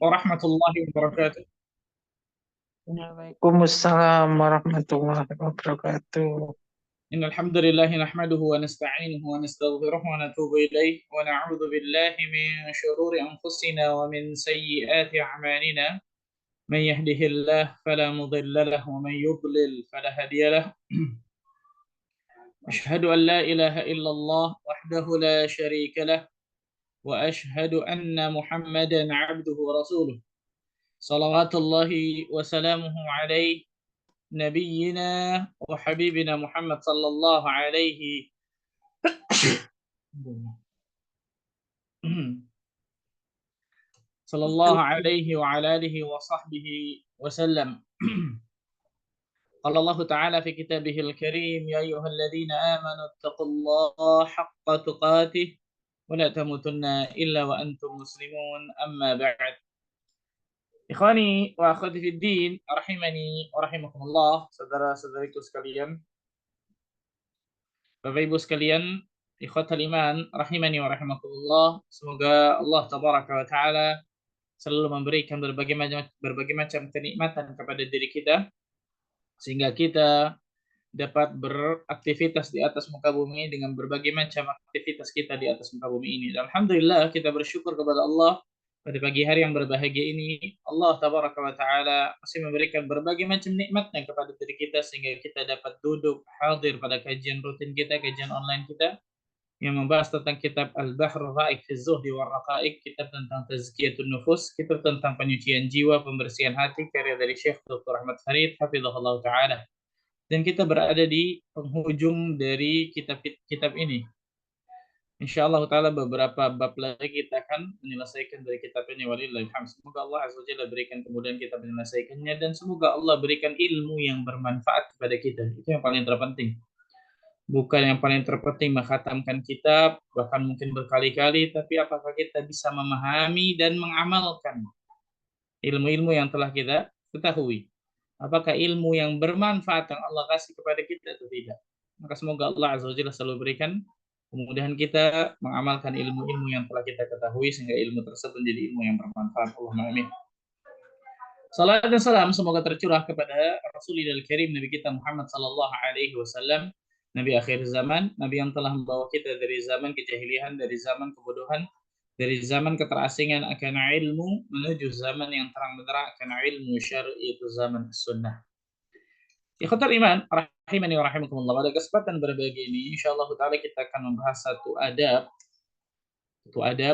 warahmatullahi wabarakatuh. Waalaikumsalam warahmatullahi wabarakatuh. Innal hamdalillah nahmaduhu wa nasta'inuhu wa nastaghfiruhu wa natubu ilayh wa na'udzu billahi min shururi anfusina wa min sayyiati a'malina. Man yahdihillahu fala mudilla lahu wa man yudlil fala hadiya lahu. Asyhadu an la ilaha illallah wahdahu la syarika lah wa asyhadu anna Muhammadan 'abduhu wa rasuluh. Salawatullahi wa salamuhu alaihi نبينا وحبيبنا محمد صلى الله عليه صلى الله عليه وعلى آله وصحبه وسلم. قال الله تعالى في كتابه الكريم: يا أيها الذين آمنوا اتقوا الله حق تقاته ولا تموتن إلا وأنتم مسلمون. أما بعد. Ikhwani wa akhwati fid din, rahimani wa rahimakumullah, saudara-saudariku sekalian, Bapak Ibu sekalian, ikhwatal iman, rahimani wa rahimakumullah. Semoga Allah tabaraka wa taala selalu memberikan berbagai macam kenikmatan kepada diri kita sehingga kita dapat beraktivitas di atas muka bumi dengan berbagai macam aktivitas kita di atas muka bumi ini. Dan alhamdulillah kita bersyukur kepada Allah pada pagi hari yang berbahagia ini. Allah tabaraka wa taala masih memberikan berbagai macam nikmatnya kepada diri kita sehingga kita dapat duduk hadir pada kajian rutin kita, kajian online kita yang membahas tentang kitab Al-Bahr Ra'iq fi Zuhdi wa Raqa'iq, kitab tentang tazkiyatun nufus, kitab tentang penyucian jiwa, pembersihan hati, karya dari Syekh Dr. Ahmad Farid hafizahullah taala. Dan kita berada di penghujung dari kitab ini. Insya Allah Ta'ala beberapa bab lagi kita akan menyelesaikan dari kitab ini. Walillahilhamd. Semoga Allah Azza wa Jalla berikan kemudian kita menyelesaikannya, dan semoga Allah berikan ilmu yang bermanfaat kepada kita. Itu yang paling terpenting. Bukan yang paling terpenting menghatamkan kitab, bahkan mungkin berkali-kali, tapi apakah kita bisa memahami dan mengamalkan ilmu-ilmu yang telah kita ketahui. Apakah ilmu yang bermanfaat yang Allah kasih kepada kita atau tidak. Maka semoga Allah Azza wa Jalla selalu berikan kemudahan kita mengamalkan ilmu-ilmu yang telah kita ketahui sehingga ilmu tersebut menjadi ilmu yang bermanfaat. Allahumma amin. Salam dan salam semoga tercurah kepada Rasulullah Karim Nabi kita Muhammad sallallahu alaihi wasallam, Nabi akhir zaman, Nabi yang telah membawa kita dari zaman kejahilian, dari zaman kebodohan, dari zaman keterasingan akan ilmu menuju zaman yang terang benderang akan ilmu syar'i, itu zaman sunnah. Ikhwatul iman, rahimani wa rahimakumullah. Pada kesempatan berbagi ini, insyaallah taala kita akan membahas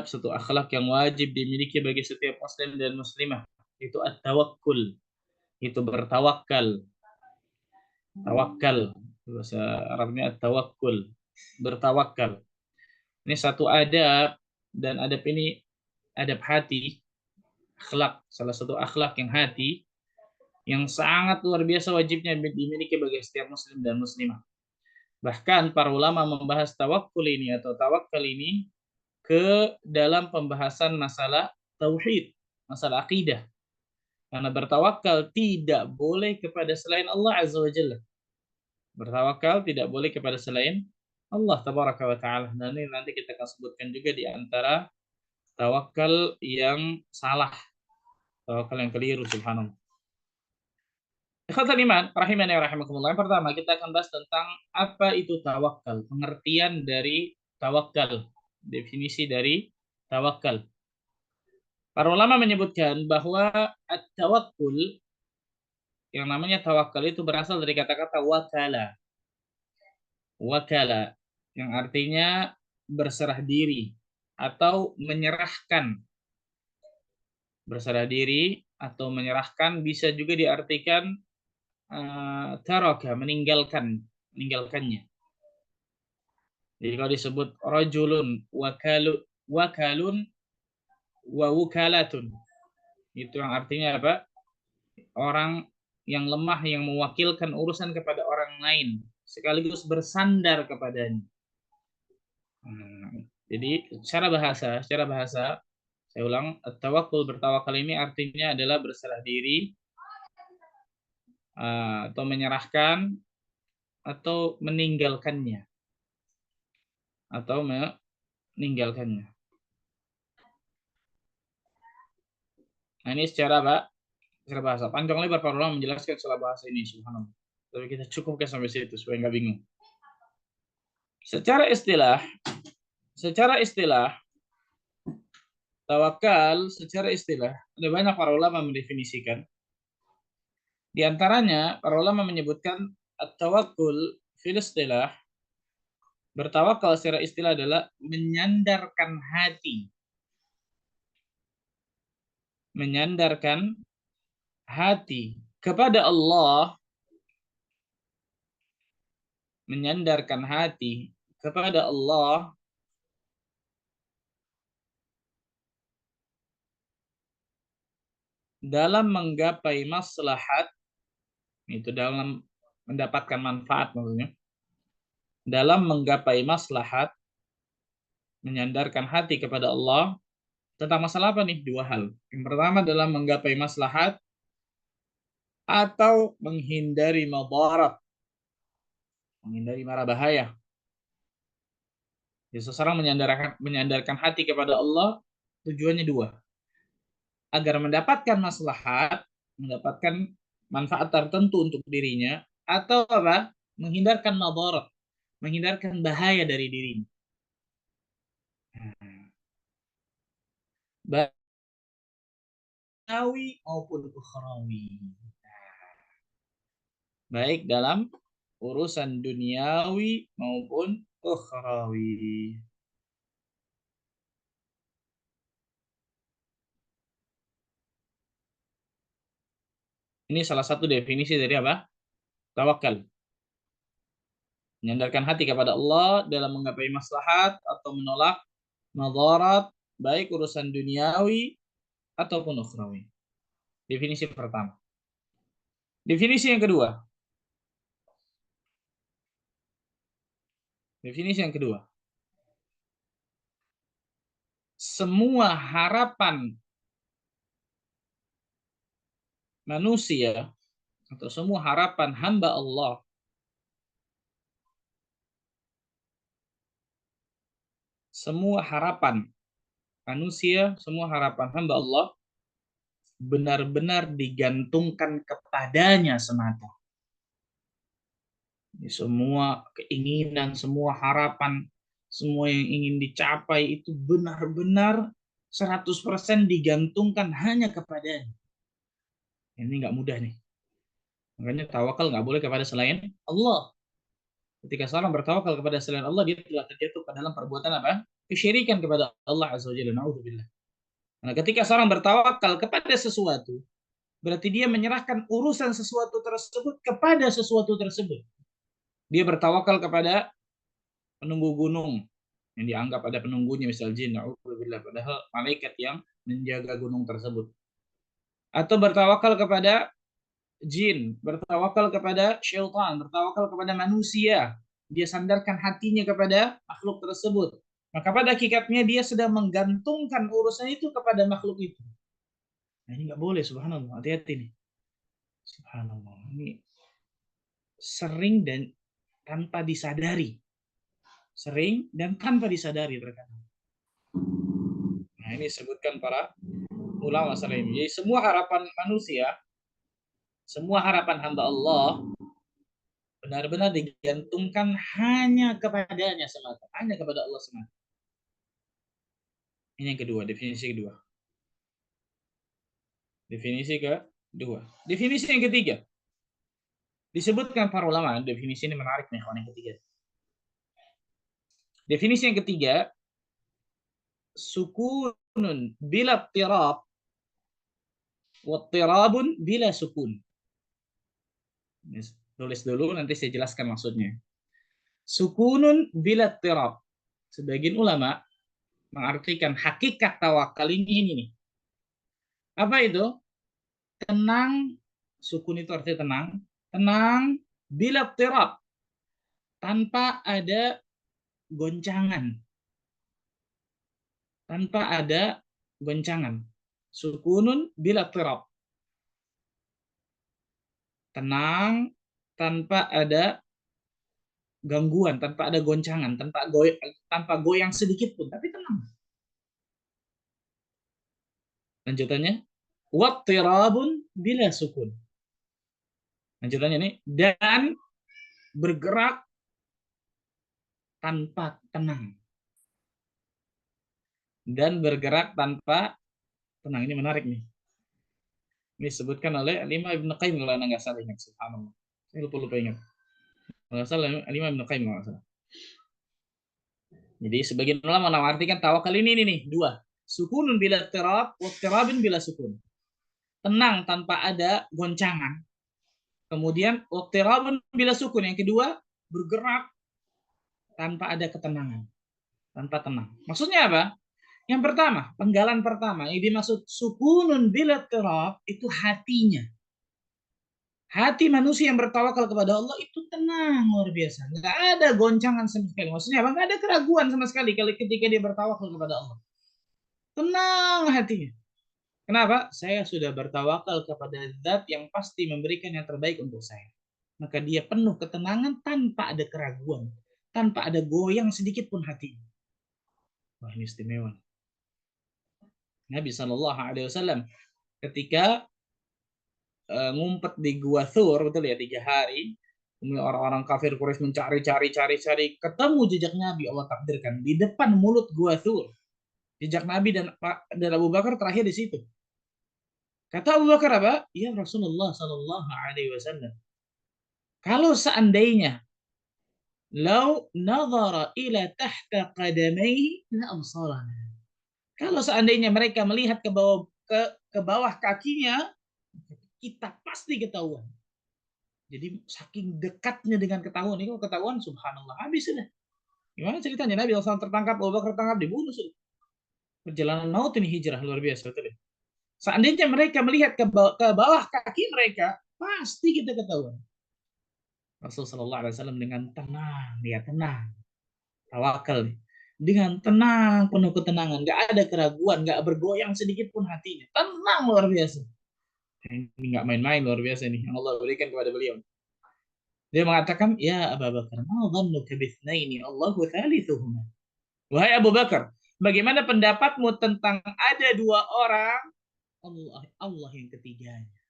satu akhlak yang wajib dimiliki bagi setiap muslim dan muslimah, itu at-tawakkul, itu bertawakal. Tawakal, bahasa Arabnya at-tawakkul, bertawakal. Ini satu adab, dan adab ini adab hati, akhlak, salah satu akhlak yang hati yang sangat luar biasa wajibnya dimiliki bagi setiap muslim dan muslimah. Bahkan para ulama membahas tawakkul ini atau tawakal ini ke dalam pembahasan masalah tauhid, masalah akidah. Karena bertawakal tidak boleh kepada selain Allah Azza wa Jalla. Bertawakal tidak boleh kepada selain Allah tabaraka wa taala. Dan ini nanti kita akan sebutkan juga di antara tawakal yang salah, tawakal yang keliru, subhanallah. Ikhwatul iman, rahimani wa rahimakumullah. Yang pertama kita akan bahas tentang apa itu tawakal, pengertian dari tawakal, definisi dari tawakal. Para ulama menyebutkan bahwa at-tawakkul, yang namanya tawakal itu berasal dari kata-kata wakala. Wakala, yang artinya berserah diri atau menyerahkan. Berserah diri atau menyerahkan bisa juga diartikan taraka, meninggalkannya. Jadi kalau disebut rajulun wakalun wa wukalatun, itu yang artinya apa? Orang yang lemah yang mewakilkan urusan kepada orang lain sekaligus bersandar kepadanya. Jadi secara bahasa saya ulang, tawakkul, bertawakal ini artinya adalah berserah diri atau menyerahkan atau meninggalkannya, atau meninggalkannya. Nah, ini secara apa? Secara bahasa. Panjang lebar para ulama menjelaskan secara bahasa ini, subhanallah. Tapi kita cukupkan sampai situ supaya nggak bingung. Secara istilah, secara istilah, tawakal secara istilah, ada banyak para ulama mendefinisikan. Di antaranya, para ulama menyebutkan at-tawakkul fil istilah, bertawakal secara istilah adalah menyandarkan hati. Menyandarkan hati kepada Allah, menyandarkan hati kepada Allah dalam menggapai maslahat, itu dalam mendapatkan manfaat maksudnya, dalam menggapai maslahat, menyandarkan hati kepada Allah tentang masalah apa nih? Dua hal. Yang pertama dalam menggapai maslahat atau menghindari madarat, menghindari mara bahaya. Jadi seseorang menyandarkan hati kepada Allah tujuannya dua. Agar mendapatkan maslahat, mendapatkan manfaat tertentu untuk dirinya, atau apa? Menhindarkan madarat, menghindarkan bahaya dari dirinya. Baik duniawi maupun ukhrawi. Baik dalam urusan duniawi maupun ukhrawi. Ini salah satu definisi dari apa? Tawakal. Menyandarkan hati kepada Allah dalam menggapai maslahat atau menolak madarat, baik urusan duniawi ataupun ukhrawi. Definisi pertama. Definisi yang kedua. Definisi yang kedua. Semua harapan manusia atau semua harapan hamba Allah semua harapan manusia, semua harapan hamba Allah benar-benar digantungkan kepadanya semata. Semua keinginan, semua harapan, semua yang ingin dicapai itu benar-benar 100% digantungkan hanya kepadanya. Ini nggak mudah nih. Makanya tawakal nggak boleh kepada selain Allah. Ketika seorang bertawakal kepada selain Allah, dia telah terjatuh ke dalam perbuatan apa? Kesyirikan kepada Allah Azza wa Jalla. Na'udzubillah. Nah, ketika seorang bertawakal kepada sesuatu, berarti dia menyerahkan urusan sesuatu tersebut kepada sesuatu tersebut. Dia bertawakal kepada penunggu gunung yang dianggap ada penunggunya, misal jin, na'udzubillah, padahal malaikat yang menjaga gunung tersebut. Atau bertawakal kepada jin, bertawakal kepada syaitan, bertawakal kepada manusia. Dia sandarkan hatinya kepada makhluk tersebut. Maka pada hakikatnya dia sedang menggantungkan urusan itu kepada makhluk itu. Nah, ini nggak boleh, subhanallah. Hati-hati nih. Subhanallah. Ini sering dan tanpa disadari. Sering dan tanpa disadari terkadang. Nah, ini disebutkan para ulama masalah ini. Jadi semua harapan manusia, semua harapan hamba Allah benar-benar digantungkan hanya kepadanya semata, hanya kepada Allah semata. Ini yang kedua, definisi kedua. Definisi kedua. Definisi yang ketiga. Disebutkan para ulama, definisi ini menarik nih, yang ketiga. Definisi yang ketiga, sukunun bila tirab, wattirabun bila sukun. Tulis dulu, nanti saya jelaskan maksudnya. Sukunun bila tirab. Sebagian ulama mengartikan hakikat tawakal ini nih. Apa itu? Tenang, sukun itu artinya tenang. Tenang bila tirab. Tanpa ada goncangan. Tanpa ada goncangan. Sukunun bila tirab. Tenang tanpa ada gangguan, tanpa ada goncangan, tanpa goyang sedikit pun, tapi tenang. Lanjutannya, wattirabun bila sukun. Lanjutannya nih, dan bergerak tanpa tenang. Dan bergerak tanpa tenang. Ini menarik nih. Ini disebutkan oleh Al-Imam Ibn Qayyim kalau nggak salah ingat. Subhanallah. Saya lupa ingat. Kalau nggak salah Al-Imam Ibn Qayyim kalau nggak salah. Jadi sebagian ulama mengartikan tawakal ini nih dua. Sukunun bila tirab, wattirabin bila sukun. Tenang tanpa ada goncangan. Kemudian wattirabun bila sukun. Yang kedua, bergerak tanpa ada ketenangan. Tanpa tenang. Maksudnya apa? Yang pertama, penggalan pertama, yang dimaksud sukunun bila tirab, itu hatinya. Hati manusia yang bertawakal kepada Allah itu tenang luar biasa. Nggak ada goncangan sama sekali. Maksudnya apa? Nggak ada keraguan sama sekali ketika dia bertawakal kepada Allah. Tenang hatinya. Kenapa? Saya sudah bertawakal kepada Zat yang pasti memberikan yang terbaik untuk saya. Maka dia penuh ketenangan tanpa ada keraguan. Tanpa ada goyang sedikit pun hatinya. Wah, ini istimewa. Nabi SAW ketika ngumpet di Gua Thur, betul ya, 3 hari. Kemudian orang-orang kafir Quraisy mencari, ketemu jejak Nabi, Allah takdirkan di depan mulut Gua Thur. Jejak Nabi dan Abu Bakar terakhir di situ. Kata Abu Bakar apa? Ya Rasulullah Sallallahu Alaihi Wasallam. Kalau seandainya lau nazara ila tahta qadamaihi la absarana. Kalau seandainya mereka melihat ke bawah kakinya, kita pasti ketahuan. Jadi saking dekatnya dengan ketahuan, ini kalau ketahuan subhanallah habis sudah. Gimana ceritanya? Nabi SAW tertangkap, Abu Bakar tertangkap, dibunuh sudah. Perjalanan maut ini hijrah luar biasa betul. Seandainya mereka melihat ke bawah kaki mereka, pasti kita ketahuan. Rasulullah SAW dengan tenang, dia tenang, tawakal nih. Dengan tenang, penuh ketenangan, nggak ada keraguan, nggak bergoyang sedikit pun hatinya, tenang luar biasa. Ini nggak main-main luar biasa nih yang Allah berikan kepada beliau. Dia mengatakan, ya Abu Bakar, ma dhannuka bithnaini Allahu thalithuhuma. Wahai Abu Bakar, bagaimana pendapatmu tentang ada 2 orang, Allah yang ketiganya.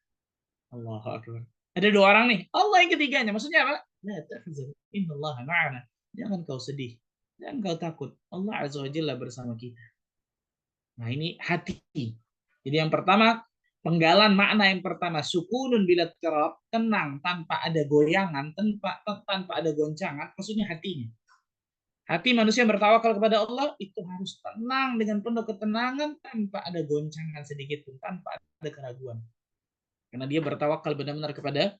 Allahu Akbar. Ada 2 orang nih, Allah yang ketiganya. Maksudnya apa? La tahzan, innallaha ma'ana. Jangan kau sedih, jangan kau takut. Allah Azza wa Jalla bersama kita. Nah, ini hati. Jadi yang pertama, penggalan makna yang pertama, sukunun bila tirab, tenang tanpa ada goyangan, tanpa ada goncangan, maksudnya hatinya. Hati manusia yang bertawakal kepada Allah itu harus tenang dengan penuh ketenangan tanpa ada goncangan sedikit pun, tanpa ada keraguan. Karena dia bertawakal benar-benar kepada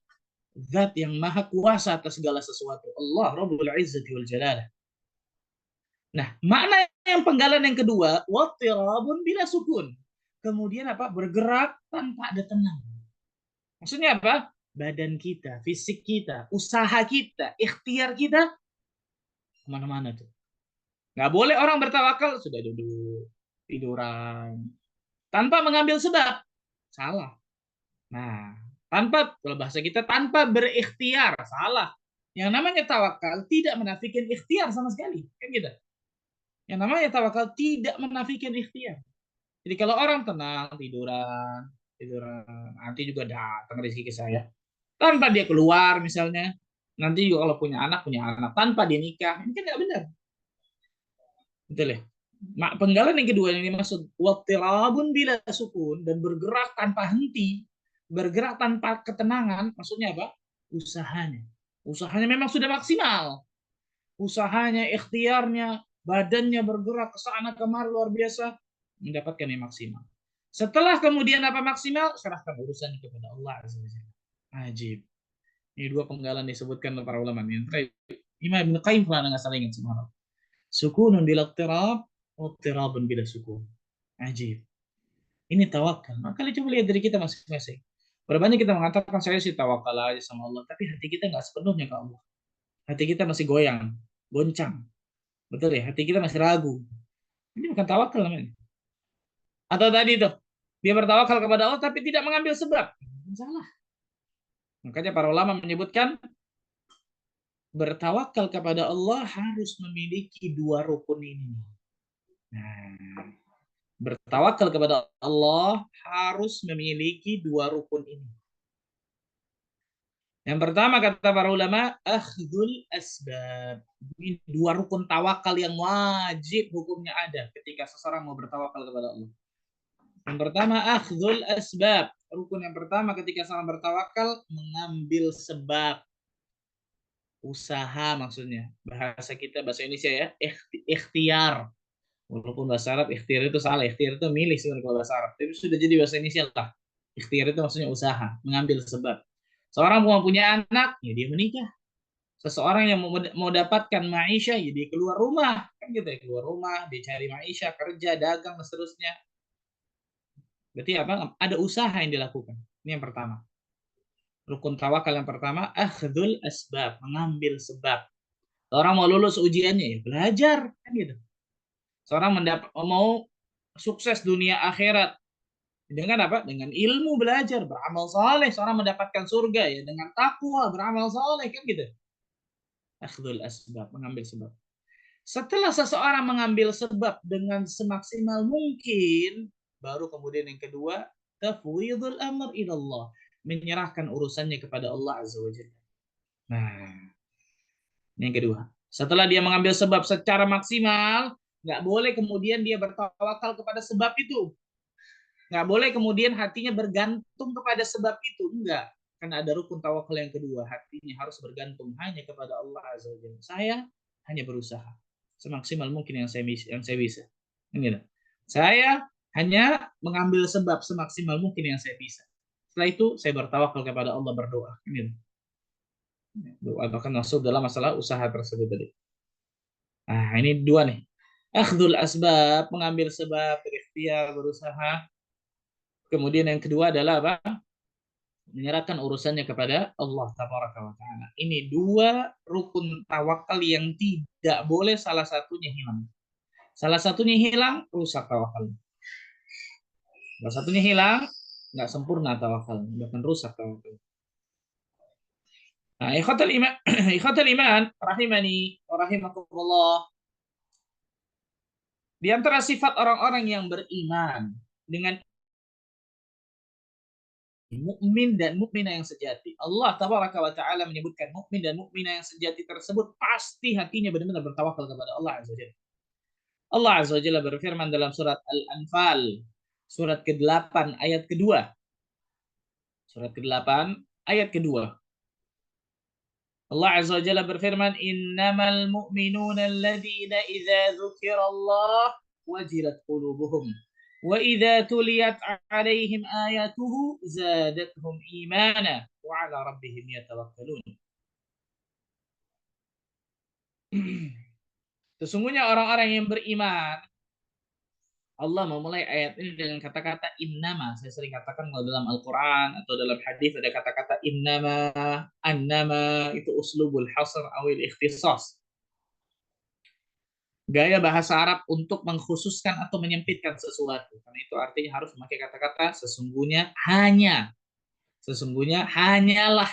Zat yang maha kuasa atas segala sesuatu. Allah Rabbul Izzati wal Jalalah. Nah, makna yang penggalan yang kedua, wattirabun bila sukun. Kemudian apa? Bergerak tanpa ada tenang. Maksudnya apa? Badan kita, fisik kita, usaha kita, ikhtiar kita kemana-mana tuh. Nggak boleh orang bertawakal sudah duduk, tiduran, tanpa mengambil sebab. Salah. Nah, kalau bahasa kita tanpa berikhtiar, salah. Yang namanya tawakal tidak menafikan ikhtiar sama sekali, kan gitu. Yang namanya tawakal tidak menafikan ikhtiar. Jadi kalau orang tenang, tiduran, nanti juga datang rezeki ke saya. Tanpa dia keluar misalnya, nanti juga kalau punya anak, tanpa dia nikah, ini kan nggak benar. Betul ya? Penggalan yang kedua yang dimaksud wattirabun bila sukun, dan bergerak tanpa henti, bergerak tanpa ketenangan, maksudnya apa? Usahanya memang sudah maksimal, usahanya, ikhtiarnya, badannya bergerak ke sana kemari luar biasa, mendapatkan yang maksimal. Setelah kemudian apa maksimal, serahkan urusan kepada Allah Azza wa Jalla. Ajib. Ini 2 penggalan disebutkan oleh para ulama. Imam Ibn Qayyim pernah nggak salah ingat subhanallah. Sukunun bila tirab, wattirabun bila sukun. Ajib. Ini tawakal. Maka coba lihat dari kita masing-masing. Berapa banyak kita mengatakan saya sih tawakal aja sama Allah, tapi hati kita nggak sepenuhnya ke Allah. Hati kita masih goyang, goncang. Betul ya? Hati kita masih ragu. Ini bukan tawakal namanya. Atau tadi itu, dia bertawakal kepada Allah tapi tidak mengambil sebab. Salah. Makanya para ulama menyebutkan bertawakal kepada Allah harus memiliki 2 rukun ini. Nah, Bertawakal kepada Allah harus memiliki dua rukun ini. Yang pertama kata para ulama, akhdul asbab. Ini dua rukun tawakal yang wajib hukumnya ada ketika seseorang mau bertawakal kepada Allah. Yang pertama, akhdul asbab. Rukun yang pertama ketika seorang bertawakal, mengambil sebab. Usaha maksudnya. Bahasa kita, bahasa Indonesia ya, ikhtiar. Walaupun bahasa Arab ikhtiar itu salah. Ikhtiar itu milih sebenarnya kalau bahasa Arab. Tapi sudah jadi bahasa Indonesia lah. Ikhtiar itu maksudnya usaha, mengambil sebab. Seorang mau punya anak, ya dia menikah. Seseorang yang mau dapatkan maisha, ya dia keluar rumah. Kan gitu ya, keluar rumah, dia cari maisha, kerja, dagang, dan seterusnya. Berarti apa? Ada usaha yang dilakukan. Ini yang pertama. Rukun tawakal yang pertama, akhdul asbab, mengambil sebab. Orang mau lulus ujiannya, ya belajar. Kan gitu. Seorang mau sukses dunia akhirat, dengan apa? Dengan ilmu belajar, beramal saleh. Seorang mendapatkan surga ya dengan takwa, beramal saleh, kan gitu. Akhdul asbab, mengambil sebab. Setelah seseorang mengambil sebab dengan semaksimal mungkin, baru kemudian yang kedua, tafwidul amr ilallah, menyerahkan urusannya kepada Allah Azza wa Jalla. Nah, ini yang kedua. Setelah dia mengambil sebab secara maksimal, nggak boleh kemudian dia bertawakal kepada sebab itu. Nggak boleh kemudian hatinya bergantung kepada sebab itu. Enggak. Karena ada rukun tawakal yang kedua. Hatinya harus bergantung hanya kepada Allah Azza wa Jalla. Saya hanya berusaha semaksimal mungkin yang saya bisa. Ini. Saya hanya mengambil sebab semaksimal mungkin yang saya bisa. Setelah itu saya bertawakal kepada Allah, berdoa. Ini. Doa bahkan masuk dalam masalah usaha tersebut tadi. Nah, ini dua nih. Akhdul asbab, mengambil sebab, berikhtiar, berusaha. Kemudian yang kedua adalah apa? Menyerahkan urusannya kepada Allah Tabaraka wa Ta'ala. Ini dua rukun tawakal yang tidak boleh salah satunya hilang. Salah satunya hilang, rusak tawakal. Salah satunya hilang, nggak sempurna tawakal, bahkan rusak tawakal. Nah, ikhwatul iman, rahimani wa rahimakumullah. Di antara sifat orang-orang yang beriman dengan mukmin dan mukminah yang sejati. Allah Tabaraka wa Ta'ala menyebutkan mukmin dan mukminah yang sejati tersebut pasti hatinya benar-benar bertawakal kepada Allah Azza wa Jalla. Allah Azza wa Jalla berfirman dalam surat Al-Anfal, surat ke-8 ayat kedua. Surat ke-8 ayat kedua. Allah Azza wa Jalla berfirman, "Innamal mu'minuna alladhina idza dzukirallah wajilat qulubuhum." وَإِذَا تُلِيَتْ عَلَيْهِمْ آيَاتُهُ زَادَتْهُمْ إِيمَانًا وَعَلَى رَبِّهِمْ يَتَوَكَّلُونَ. Sesungguhnya orang-orang yang beriman, Allah memulai ayat ini dengan kata-kata innama. Saya sering katakan kalau dalam Al-Quran atau dalam hadis ada kata-kata innama, annama, itu uslubul hasr awil ikhtisas. Gaya bahasa Arab untuk mengkhususkan atau menyempitkan sesuatu. Karena itu artinya harus memakai kata-kata sesungguhnya, hanya. Sesungguhnya hanyalah.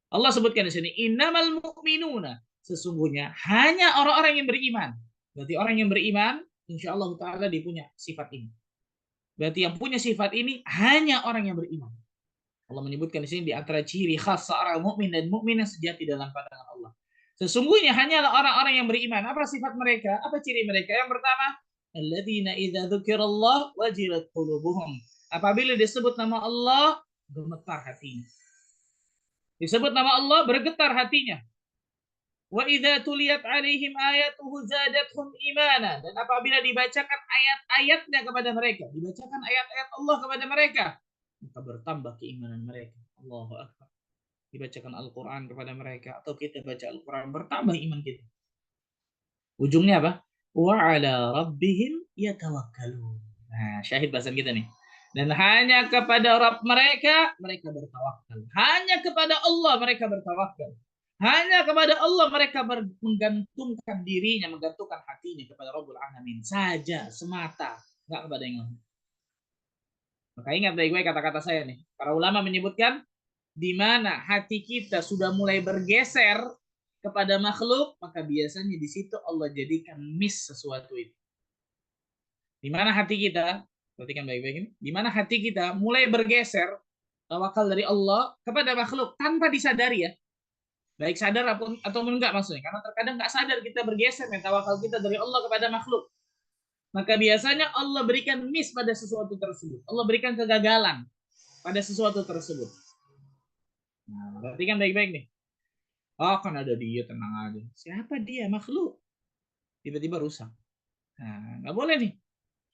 Allah sebutkan di sini innamal mu'minuna. Sesungguhnya hanya orang-orang yang beriman. Berarti orang yang beriman insya Allah Ta'ala dia punya sifat ini. Berarti yang punya sifat ini hanya orang yang beriman. Allah menyebutkan di sini di antara ciri khas seorang mukmin dan mukminah sejati dalam pandangan Allah. Sesungguhnya hanyalah orang-orang yang beriman. Apa sifat mereka? Apa ciri mereka? Yang pertama, alladzina idza dzukirallah wajilat qulubuhum. Apabila disebut nama Allah, gemetar hatinya. Disebut nama Allah, bergetar hatinya. Wa idza tuliyat alaihim ayatuhu zadatuhum imana. Dan apabila dibacakan ayat-ayatnya kepada mereka, dibacakan ayat-ayat Allah kepada mereka, maka bertambah keimanan mereka. Allahu akbar. Dibacakan Al-Quran kepada mereka atau kita baca Al-Quran, bertambah iman kita. Ujungnya apa? Wa ala rabbihim yatawakkalun. Nah, syahid bahasan kita nih. Dan hanya kepada Rabb mereka bertawakal. Hanya kepada Allah mereka bertawakal. Hanya kepada Allah mereka menggantungkan dirinya, menggantungkan hatinya kepada Rabbul Alamin saja, semata, nggak kepada yang lain. Maka ingat baik-baik kata-kata saya nih. Para ulama menyebutkan di mana hati kita sudah mulai bergeser kepada makhluk, maka biasanya di situ Allah jadikan miss sesuatu itu. Di mana hati kita, perhatikan baik-baik ini, di mana hati kita mulai bergeser tawakal dari Allah kepada makhluk tanpa disadari ya. Baik sadar atau enggak maksudnya. Karena terkadang enggak sadar kita bergeser tawakal kita dari Allah kepada makhluk. Maka biasanya Allah berikan miss pada sesuatu tersebut. Allah berikan kegagalan pada sesuatu tersebut. Nah, perhatikan baik-baik nih. Oh, kan ada dia, tenang aja. Siapa dia? Makhluk. Tiba-tiba rusak. Nah, nggak boleh nih.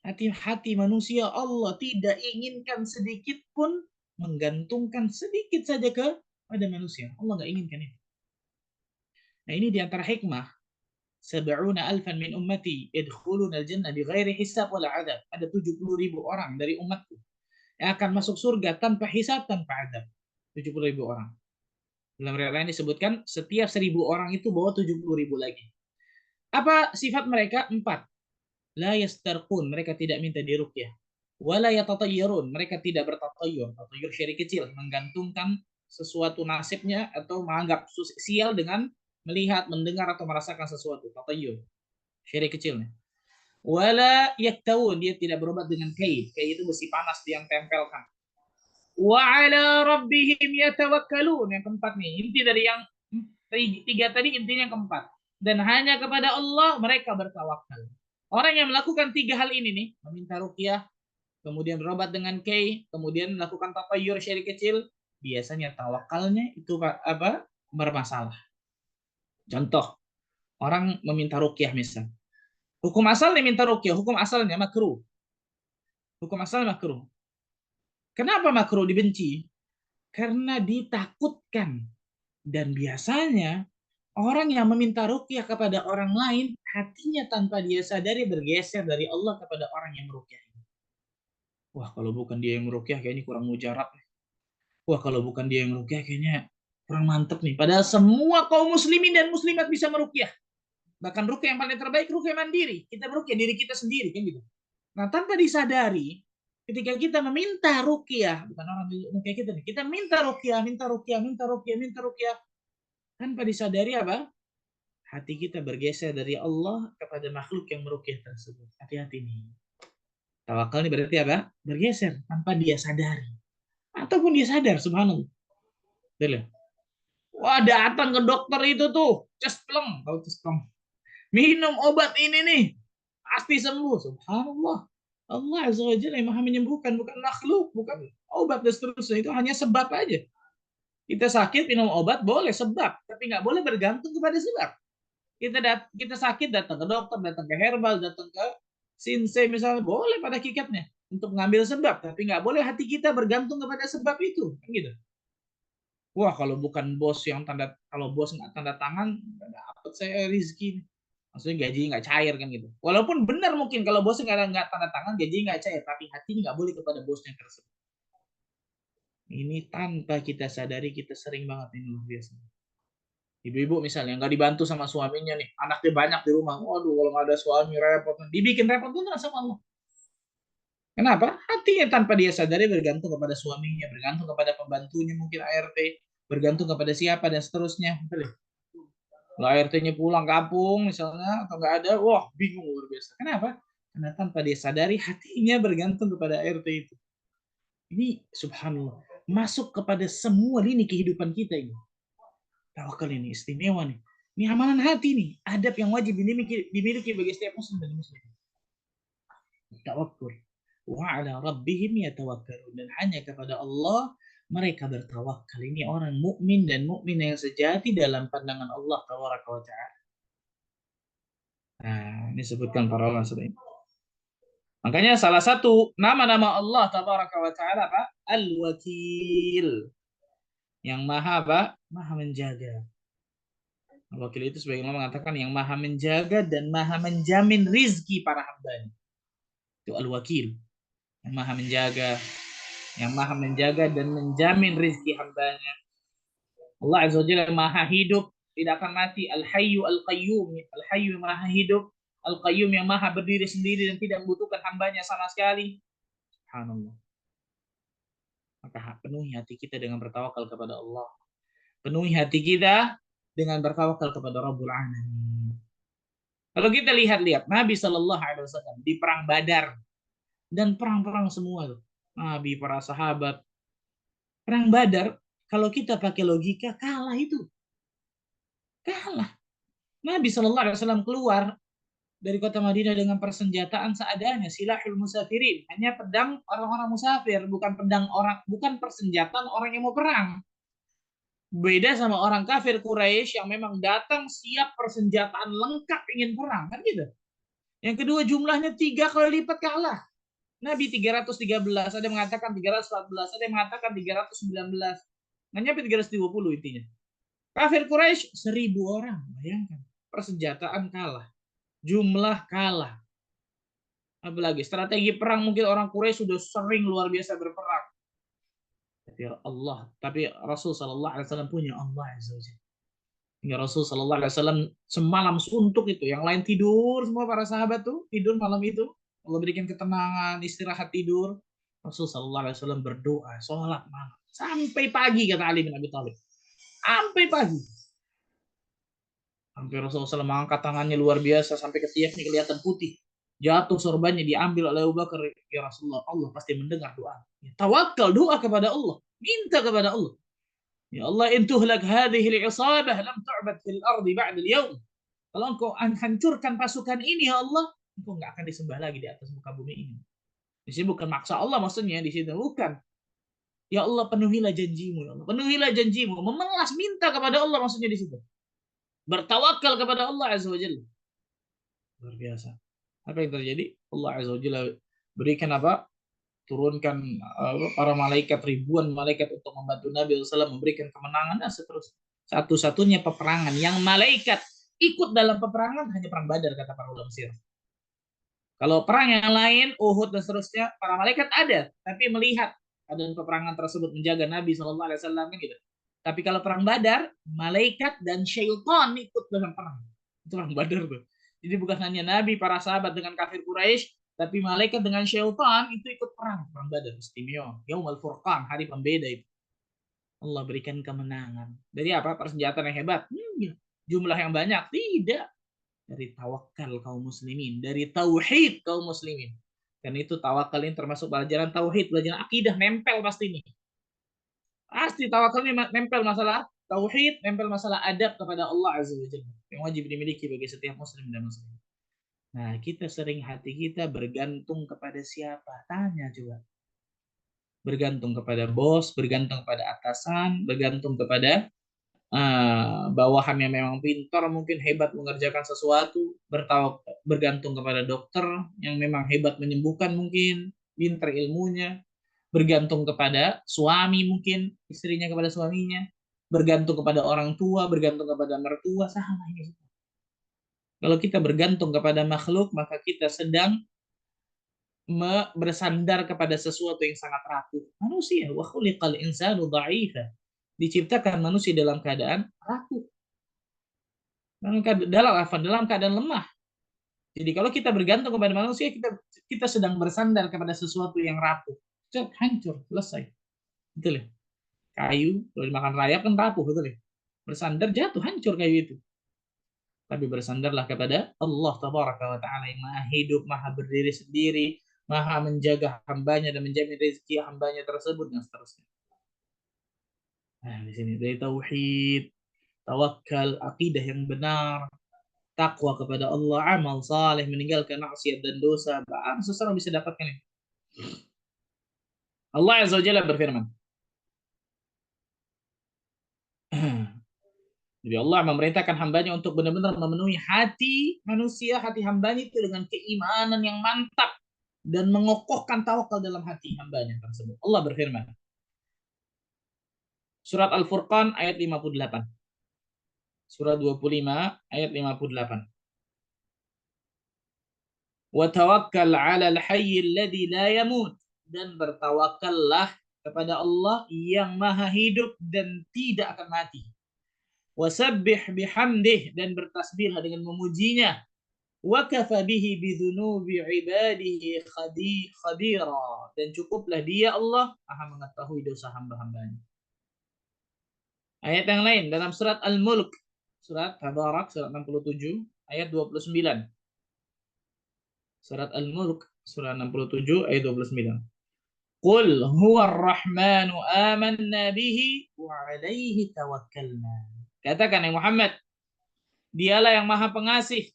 Hati-hati manusia Allah tidak inginkan sedikit pun menggantungkan sedikit saja pada manusia. Allah nggak inginkan itu. Nah, ini diantara hikmah. Sab'una alfan min ummati yadkhuluna al-jannah bighairi hisab wala adab. Ada 70.000 orang dari umatku yang akan masuk surga tanpa hisab, tanpa adab. 70.000 orang. Dalam riwayat lain disebutkan setiap 1.000 orang itu bawa 70.000 lagi. Apa sifat mereka? 4. La yastarqun, mereka tidak minta diruqyah. Wala yatatayyarun, mereka tidak bertatayyur. Tatayyur syirik kecil, menggantungkan sesuatu nasibnya atau menganggap sial dengan melihat, mendengar atau merasakan sesuatu. Tatayyur, syirik kecilnya. Wala yaktawun, dia tidak berobat dengan kaid. Kaid itu besi panas yang tempelkan. Wa ala rabbihim yatawakkalun, yang keempat nih. Inti dari yang tiga tadi, intinya yang keempat. Dan hanya kepada Allah mereka bertawakal. Orang yang melakukan 3 hal ini nih, meminta ruqyah, kemudian berobat dengan kay, kemudian melakukan tatayur syirik kecil, biasanya tawakalnya itu apa? Bermasalah. Contoh, orang meminta ruqyah misal. Hukum asalnya minta ruqyah, hukum asalnya makruh. Hukum asalnya makruh. Kenapa makruh dibenci? Karena ditakutkan. Dan biasanya orang yang meminta ruqyah kepada orang lain, hatinya tanpa dia sadari bergeser dari Allah kepada orang yang meruqyah. Wah, kalau bukan dia yang meruqyah kayaknya kurang mujarab nih. Wah, kalau bukan dia yang meruqyah kayaknya kurang mantep nih. Padahal semua kaum muslimin dan muslimat bisa meruqyah. Bahkan ruqyah yang paling terbaik ruqyah mandiri. Kita meruqyah diri kita sendiri kan gitu. Nah, tanpa disadari ketika kita meminta ruqyah, bukan orang kayak kita nih. Kita minta ruqyah, minta ruqyah, minta ruqyah, minta ruqyah. Tanpa disadari apa? Hati kita bergeser dari Allah kepada makhluk yang meruqyah tersebut. Hati-hati nih. Tawakal ini berarti apa? Bergeser tanpa dia sadari. Ataupun dia sadar, subhanallah. Betul. Wah, datang ke dokter itu tuh, cespleng, tahu cespleng. Minum obat ini nih, pasti sembuh. Subhanallah. Allah Azza wa Jalla yang maha menyembuhkan, bukan makhluk, bukan obat dan seterusnya. Itu hanya sebab aja. Kita sakit minum obat boleh sebab, tapi nggak boleh bergantung kepada sebab. Kita sakit datang ke dokter, datang ke herbal, datang ke sinse misalnya, boleh pada hakikatnya untuk mengambil sebab, tapi nggak boleh hati kita bergantung kepada sebab itu, gitu. Wah, kalau bukan bos yang kalau bos nggak tanda tangan, nggak dapat saya rezeki. Maksudnya gaji nggak cair kan gitu. Walaupun benar mungkin kalau bosnya nggak tanda tangan, gaji nggak cair, tapi hati nggak boleh kepada bosnya tersebut. Ini tanpa kita sadari kita sering banget ini luar biasa. Ibu-ibu misalnya nggak dibantu sama suaminya nih, anaknya banyak di rumah. Waduh, kalau nggak ada suami repot. Dibikin repot tuh nggak sama Allah. Kenapa? Hatinya tanpa dia sadari bergantung kepada suaminya, bergantung kepada pembantunya mungkin ART, bergantung kepada siapa dan seterusnya. Betul ya? Kalau ART-nya pulang kampung misalnya atau nggak ada, wah bingung luar biasa. Kenapa? Karena tanpa dia sadari hatinya bergantung kepada ART itu. Ini subhanallah masuk kepada semua lini kehidupan kita ini. Tawakal ini istimewa nih. Ini amalan hati nih, adab yang wajib dimiliki bagi setiap muslim dan muslim. Tawakkul. Wa ala rabbihim yatawakkalun, dan hanya kepada Allah mereka bertawakal. Ini orang mukmin dan mukmin yang sejati dalam pandangan Allah tabaraka wa taala. Nah, ini sebutkan para ulama sebenarnya. Makanya salah satu nama-nama Allah tabaraka wa taala apa? Al-Wakil. Yang maha apa? Maha menjaga. Wakil itu sebagian ulama mengatakan yang maha menjaga dan maha menjamin rizki para hambanya. Itu al-wakil. Yang maha menjaga, yang maha menjaga dan menjamin rizki hambanya. Allah Azza wa Jalla maha hidup, tidak akan mati. Al-Hayyu Al-Qayyum. Al-Hayyu yang maha hidup, Al-Qayyum yang maha berdiri sendiri dan tidak membutuhkan hambanya sama sekali. Subhanallah. Maka penuhi hati kita dengan bertawakal kepada Allah. Penuhi hati kita dengan bertawakal kepada Rabbul Alamin. Kalau kita lihat-lihat Nabi Shallallahu Alaihi Wasallam di perang Badar dan perang-perang semua tuh, Nabi, para sahabat, perang Badar, kalau kita pakai logika kalah itu, kalah. Nabi Shallallahu Alaihi Wasallam keluar dari kota Madinah dengan persenjataan seadanya, silahul musafirin, hanya pedang orang-orang musafir, bukan pedang orang, bukan persenjataan orang yang mau perang. Beda sama orang kafir Quraisy yang memang datang siap persenjataan lengkap ingin perang, kan gitu. Yang kedua jumlahnya 3 kali lipat kalah. Nabi 313, ada yang mengatakan 314, ada yang mengatakan 319. Nggak nyampe 320 intinya. Kafir Quraisy 1.000 orang, bayangkan. Persenjataan kalah, jumlah kalah. Apalagi strategi perang, mungkin orang Quraisy sudah sering luar biasa berperang. Tapi Rasul Sallallahu Alaihi Wasallam punya Allah Azza wa Jalla. Hingga Rasul Sallallahu Alaihi Wasallam semalam suntuk itu, yang lain tidur semua, para sahabat tuh tidur malam itu. Allah berikan ketenangan, istirahat tidur. Rasul Sallallahu Alaihi Wasallam berdoa, sholat malam sampai pagi, kata Ali bin Abi Thalib. Sampai pagi. Sampai Rasulullah SAW mengangkat tangannya luar biasa sampai ketiaknya kelihatan putih. Jatuh sorbannya diambil oleh Abu Bakar. Ya Rasulullah, Allah pasti mendengar doa. Ya, tawakal, doa kepada Allah, minta kepada Allah. Ya Allah, intuhlak hadhihi al-isabah lam tu'bad fil ardi ba'da al-yawm. Kalau engkau hancurkan pasukan ini, ya Allah, engkau nggak akan disembah lagi di atas muka bumi ini. Di sini bukan maksa Allah maksudnya, di sini bukan. Ya Allah, penuhilah janjimu, ya Allah. Penuhilah janjimu. Memelas, minta kepada Allah maksudnya di situ. Bertawakal kepada Allah Azza wa Jalla. Luar biasa. Apa yang terjadi? Allah Azza wa Jalla berikan apa? Turunkan para malaikat, ribuan malaikat untuk membantu Nabi SAW, memberikan kemenangan dan seterusnya. Satu-satunya peperangan yang malaikat ikut dalam peperangan hanya perang Badar, kata para ulama sirah. Kalau perang yang lain, Uhud dan seterusnya, para malaikat ada, tapi melihat keadaan peperangan tersebut, menjaga Nabi SAW gitu. Tapi kalau perang Badar, malaikat dan syaitan ikut dalam perang. Itu perang Badar tuh. Jadi bukan hanya Nabi, para sahabat dengan kafir Quraisy, tapi malaikat dengan syaitan itu ikut perang. Perang Badar istimewa. Yaumul Furqan, hari pembeda itu. Allah berikan kemenangan. Dari apa? Persenjataan yang hebat? Jumlah yang banyak? Tidak. Dari tawakal kaum muslimin, dari tauhid kaum muslimin. Dan itu tawakal ini termasuk pelajaran tauhid, pelajaran akidah, nempel pasti ini. Pasti tawakal ini nempel masalah tauhid, nempel masalah adab kepada Allah Azza wa Jalla yang wajib dimiliki bagi setiap muslim dan muslim. Nah, kita sering hati kita bergantung kepada siapa? Tanya coba. Bergantung kepada bos, bergantung kepada atasan, bergantung kepada bawahan yang memang pintar, mungkin hebat mengerjakan sesuatu, bergantung kepada dokter yang memang hebat menyembuhkan, mungkin pintar ilmunya, bergantung kepada suami, mungkin istrinya kepada suaminya, bergantung kepada orang tua, bergantung kepada mertua, sama ini. Kalau kita bergantung kepada makhluk, maka kita sedang bersandar kepada sesuatu yang sangat rapuh. Manusia, wa khuliqal insanu dha'ifa. Diciptakan manusia dalam keadaan rapuh. Dalam keadaan lemah. Jadi kalau kita bergantung kepada manusia, kita sedang bersandar kepada sesuatu yang rapuh. Hancur, selesai. Betul ya? Kayu, kalau dimakan rayap kan rapuh, betul ya? Bersandar, jatuh, hancur kayu itu. Tapi bersandarlah kepada Allah Tabaraka wa Ta'ala yang maha hidup, maha berdiri sendiri, maha menjaga hambanya dan menjamin rezeki hambanya tersebut, dan seterusnya. Nah, di sini dari tauhid, tawakal, akidah yang benar, takwa kepada Allah, amal saleh, meninggalkan maksiat dan dosa, seseorang bisa dapatkan ini. Allah Azza wa Jalla berfirman. Jadi Allah memerintahkan hambanya untuk benar-benar memenuhi hati manusia, hati hambanya itu dengan keimanan yang mantap dan mengokohkan tawakal dalam hati hambanya tersebut. Allah berfirman. Surat Al-Furqan ayat 58. Surat 25 ayat 58. Wa tawakkal 'alal hayyil ladzi la yamut, dan bertawakallah kepada Allah yang maha hidup dan tidak akan mati. Wasabbih bihamdih, dan bertasbihlah dengan memujinya. Wa kafa bihi bidzunubi ibadihi khabira, dan cukuplah dia Allah maha mengetahui dosa hamba-hambanya. Ayat yang lain dalam surat Al-Mulk, surat Tabarak, surat 67, ayat 29. Surat Al-Mulk, surah 67 ayat 29. Qul huwa ar-Rahmanu amanna bihi wa alaihi tawakkalna. Katakan ya Muhammad, dialah yang Maha Pengasih.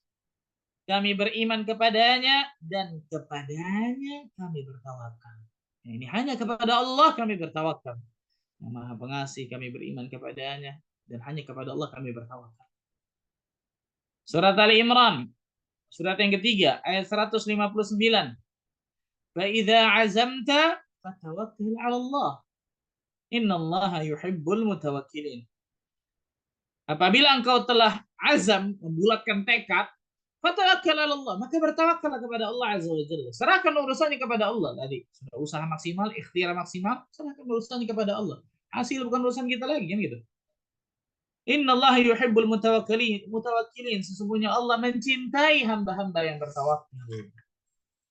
Kami beriman kepadanya dan kepadanya kami bertawakal. Nah, ini hanya kepada Allah kami bertawakal. Yang Maha Pengasih kami beriman kepadanya dan hanya kepada Allah kami bertawakal. Surat Ali Imran, surat yang ketiga, ayat 159. Fa idza azamta fatawakkal 'ala Allah. Innallaha yuhibbul mutawakkilin. Apabila engkau telah azam, membulatkan tekad, fatawakkal 'ala Allah, maka bertawakallah kepada Allah Azza wa Jalla. Serahkan urusannya kepada Allah. Tadi sudah usaha maksimal, ikhtiar maksimal, serahkan urusannya kepada Allah. Hasil bukan urusan kita lagi kan gitu. Innallaha yuhibbul mutawakkilin. Sesungguhnya Allah mencintai hamba-hamba yang bertawakal.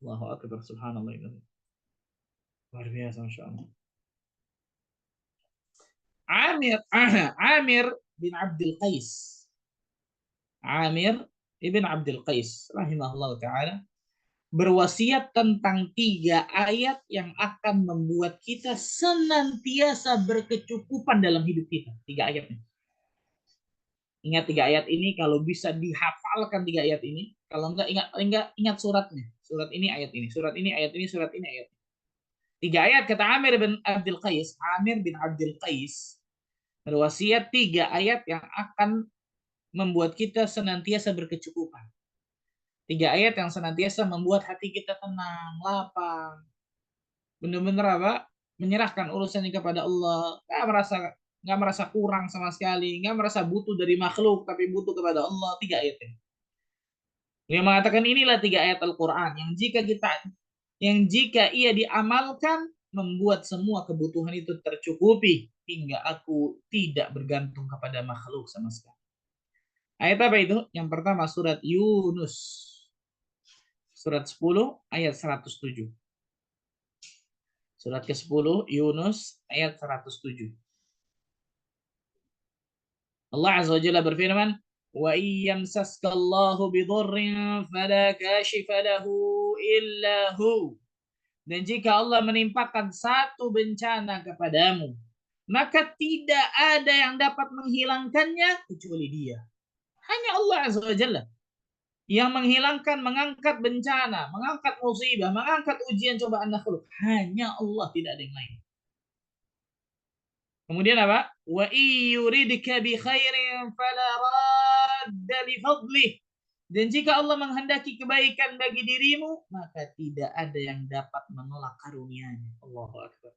Allahu akbar, subhanallah. Luar biasa, Masya Allah. Amir bin Abdul Qais. Amir ibn Abdul Qais rahimahullah ta'ala berwasiat tentang 3 ayat yang akan membuat kita senantiasa berkecukupan dalam hidup kita. 3 ayat ini. Ingat 3 ayat ini, kalau bisa dihafalkan 3 ayat ini. Kalau enggak, ingat suratnya. Surat ini, ayat ini. Surat ini, ayat ini. Surat ini, ayat ini. 3 ayat kata Amir bin Abdul Qais. Amir bin Abdul Qais berwasiat 3 ayat yang akan membuat kita senantiasa berkecukupan. 3 ayat yang senantiasa membuat hati kita tenang, lapang. Benar-benar apa? Menyerahkan urusannya kepada Allah. Nggak merasa kurang sama sekali. Nggak merasa butuh dari makhluk, tapi butuh kepada Allah. 3 ayat ini. Dia mengatakan inilah 3 ayat Al-Quran yang jika ia diamalkan, membuat semua kebutuhan itu tercukupi hingga aku tidak bergantung kepada makhluk sama sekali. Ayat apa itu? Yang pertama surat Yunus. Surat 10 ayat 107. Surat ke-10 Yunus ayat 107. Allah Azza wa Jalla berfirman, "Wa iyyamsaskallahu bidurrin fala kashifa lahu illa hu." Dan jika Allah menimpakan satu bencana kepadamu, maka tidak ada yang dapat menghilangkannya kecuali Dia. Hanya Allah Azza wa Jalla yang menghilangkan, mengangkat bencana, mengangkat musibah, mengangkat ujian cobaan makhluk. Hanya Allah, tidak ada yang lain. Kemudian apa? Wa yuridka bi khairin fala radda li fadlih. Dan jika Allah menghendaki kebaikan bagi dirimu, maka tidak ada yang dapat menolak karunia-Nya. Allahu akbar.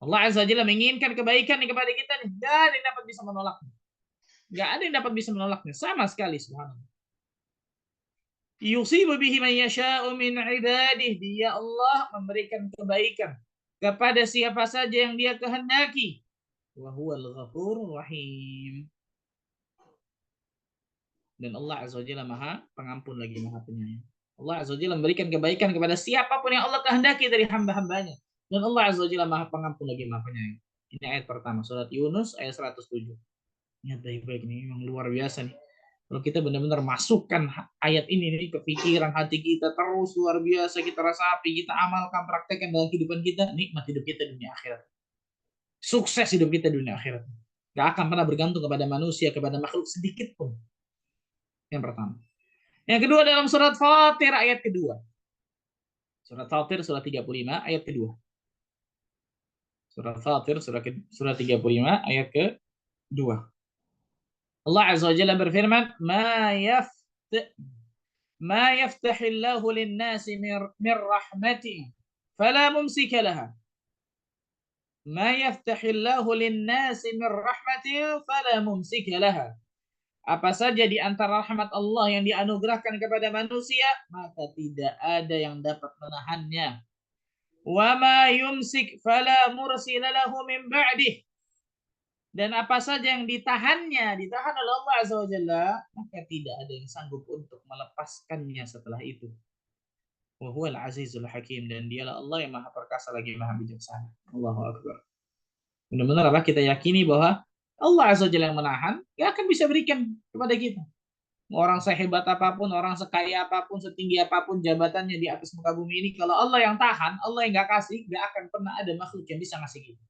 Allah Azza wa Jalla menginginkan kebaikan kepada kita, tidak ada yang dapat bisa menolaknya. Enggak ada yang dapat bisa menolaknya sama sekali, subhanallah. Yusibu bihi man yasha'u min ibadihi. Dia Allah memberikan kebaikan kepada siapa saja yang Dia kehendaki. Wa huwal ghafurur rahim. Dan Allah Azza wa Jalla Maha Pengampun lagi Maha Penyayang. Allah Azza wa Jalla memberikan kebaikan kepada siapapun yang Allah kehendaki dari hamba-hambanya. Dan Allah Azza wa Jalla Maha Pengampun lagi Maha Penyayang. Ini ayat pertama, surat Yunus ayat 107. Ingat baik-baik, ini memang luar biasa nih. Kalau kita benar-benar masukkan ayat ini nih ke pikiran hati kita, terus luar biasa kita rasapi, kita amalkan, praktekkan dalam kehidupan kita, nikmat hidup kita dunia akhirat. Sukses hidup kita dunia akhirat. Gak akan pernah bergantung kepada manusia, kepada makhluk sedikit pun. Yang pertama. Yang kedua dalam surat Fatir ayat kedua. Surat Fatir surat 35 ayat kedua. Surat Fatir surat 35 ayat kedua. Allah Azza wa Jalla berfirman, "Ma yaftahillahu lin-nasi min rahmatin fala mumsika laha. Ma yaftahillahu lin-nasi min rahmatin fala mumsika laha." Apa saja di antara rahmat Allah yang dianugerahkan kepada manusia, maka tidak ada yang dapat menahannya. Wa ma yumsik fala mursila lahu min ba'dih. Dan apa saja yang ditahan oleh Allah Azza wa Jalla, maka tidak ada yang sanggup untuk melepaskannya setelah itu. Wa huwal azizul hakim. Dan Dialah Allah yang Maha Perkasa lagi Maha Bijaksana. Allahu akbar. Benar-benar kita yakini bahwa Allah Azza wa Jalla yang menahan, gak akan bisa berikan kepada kita. Orang sehebat apapun, orang sekaya apapun, setinggi apapun jabatannya di atas muka bumi ini, kalau Allah yang tahan, Allah yang nggak kasih, nggak akan pernah ada makhluk yang bisa ngasih kita.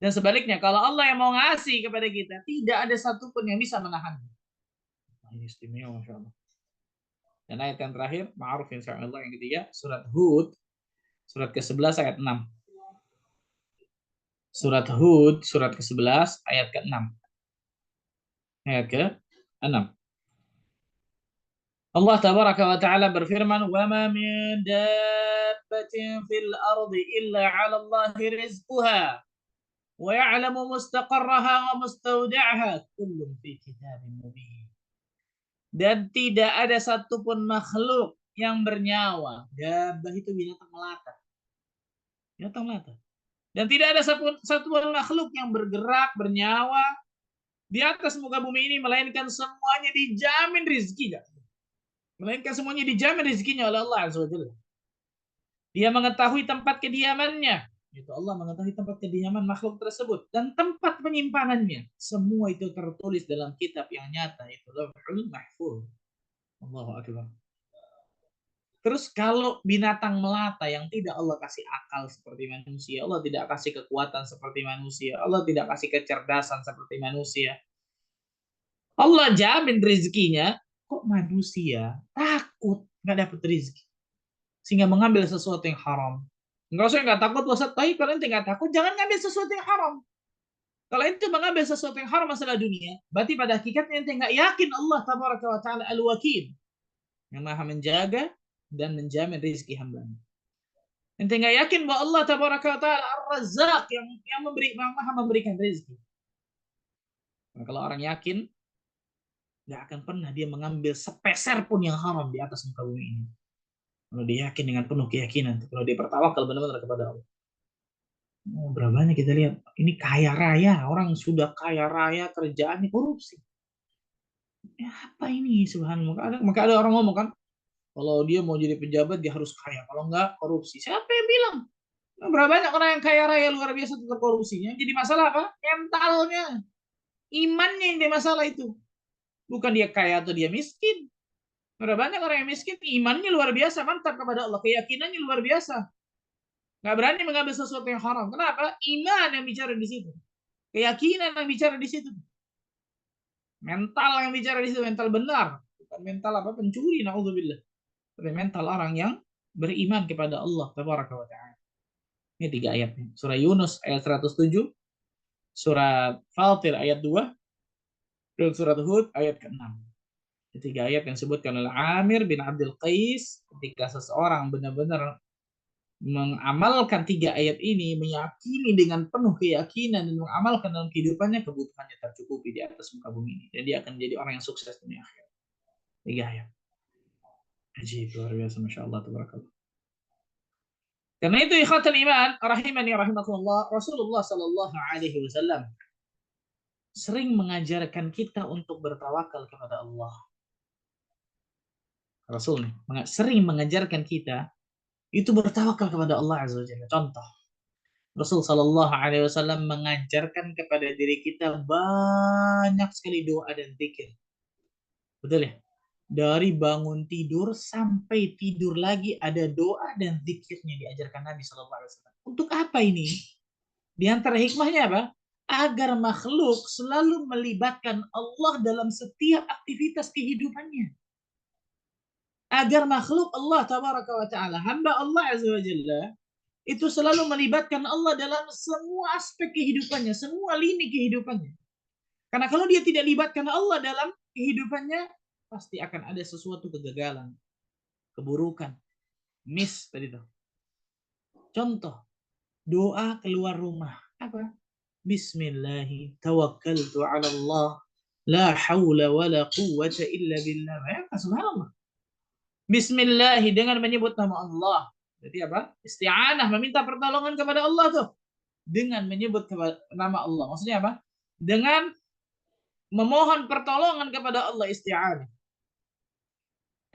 Dan sebaliknya, kalau Allah yang mau ngasih kepada kita, tidak ada satupun yang bisa menahan. Nah, ini istimewa, Masya Allah. Dan ayat yang terakhir, ma'aruf insya Allah yang ketiga, surat Hud, surat ke-11 ayat 6. Surat Hud, surat ke-11 ayat ke-6. Ayat ke-6. Allah tabaraka wa ta'ala berfirman, "Wa ma min dabbatin fil ardi illa 'ala Allahi rizquha wa ya'lamu mustaqarraha wa mustawda'aha kullun fi kitabin mubin." Dan tidak ada satupun makhluk yang bernyawa. Dabbah itu binatang melata. Binatang melata. Dan tidak ada satupun makhluk yang bergerak, bernyawa di atas muka bumi ini, melainkan semuanya dijamin rizkinya. Melainkan semuanya dijamin rizkinya oleh Allah Azza wa Jalla. Dia mengetahui tempat kediamannya. Itu Allah mengetahui tempat kediaman makhluk tersebut. Dan tempat penyimpanannya. Semua itu tertulis dalam kitab yang nyata. Itu Lauhul Mahfuz. Allahu Akbar. Terus kalau binatang melata yang tidak Allah kasih akal seperti manusia, Allah tidak kasih kekuatan seperti manusia, Allah tidak kasih kecerdasan seperti manusia, Allah jamin rezekinya, kok manusia takut nggak dapat rezeki sehingga mengambil sesuatu yang haram. Enggak usah nggak takut, Ustaz. Tapi kalau ente nggak takut, jangan ngambil sesuatu yang haram. Kalau ente mengambil sesuatu yang haram masalah dunia, berarti pada hakikatnya ente nggak yakin Allah Tabaraka wa Ta'ala Al-Wakil, yang maha menjaga dan menjamin rezeki hambanya. Ente nggak yakin bahwa Allah Tabaraka wa Ta'ala Ar-Razzaq, yang maha memberikan rezeki. Nah, kalau orang yakin, nggak akan pernah dia mengambil sepeser pun yang haram di atas muka bumi ini. Kalau dia yakin dengan penuh keyakinan, kalau dia bertawakal benar-benar kepada Allah. Oh, berapa banyak kita lihat ini kaya raya, orang sudah kaya raya kerjaannya korupsi. Ya, apa ini subhanallah? Maka ada orang ngomong kan, kalau dia mau jadi pejabat dia harus kaya, kalau enggak korupsi. Siapa yang bilang? Nah, berapa banyak orang yang kaya raya luar biasa tetap korupsinya? Jadi masalah apa? Mentalnya, imannya yang jadi masalah itu. Bukan dia kaya atau dia miskin. Berapa banyak orang yang miskin, imannya luar biasa, mantap kepada Allah, keyakinannya luar biasa. Nggak berani mengambil sesuatu yang haram. Kenapa? Iman yang bicara di situ. Keyakinan yang bicara di situ. Mental yang bicara di situ, mental benar. Bukan mental apa pencuri, naudzubillah. Tapi mental orang yang beriman kepada Allah Tabaraka wa Ta'ala. Ini 3 ayat. Surah Yunus ayat 107, surat Fatir ayat 2, dan surat Hud ayat ke-6. 3 ayat yang disebutkan oleh Amir bin Abdul Qais ketika seseorang benar-benar mengamalkan 3 ayat ini, meyakini dengan penuh keyakinan dan mengamalkan dalam kehidupannya, kebutuhannya tercukupi di atas muka bumi ini. Dan dia akan menjadi orang yang sukses dunia akhirat. 3 ayat. Ajib, luar biasa, Masya Allah, tabarakallah. Karena itu ikhwatul iman, rahimani rahimakumullah, Rasulullah sallallahu alaihi wasallam sering mengajarkan kita untuk bertawakal kepada Allah. Rasul sering mengajarkan kita itu bertawakal kepada Allah Azza wa Jalla. Contoh, Rasul Shallallahu Alaihi Wasallam mengajarkan kepada diri kita banyak sekali doa dan zikir. Betul ya? Dari bangun tidur sampai tidur lagi ada doa dan zikirnya diajarkan Nabi Shallallahu Alaihi Wasallam. Untuk apa ini? Di antara hikmahnya apa? Agar makhluk selalu melibatkan Allah dalam setiap aktivitas kehidupannya. Agar makhluk Allah Tabaraka wa Ta'ala, hamba Allah Azza wa Jalla, itu selalu melibatkan Allah dalam semua aspek kehidupannya, semua lini kehidupannya. Karena kalau dia tidak libatkan Allah dalam kehidupannya, pasti akan ada sesuatu kegagalan, keburukan, miss tadi itu. Contoh, doa keluar rumah. Apa? Bismillahi tawakkaltu ala Allah, la hawla wa la quwwata illa billah. Ya, subhanallah. Bismillahi, dengan menyebut nama Allah. Jadi apa? Isti'anah, meminta pertolongan kepada Allah tuh. Dengan menyebut nama Allah. Maksudnya apa? Dengan memohon pertolongan kepada Allah, isti'anah.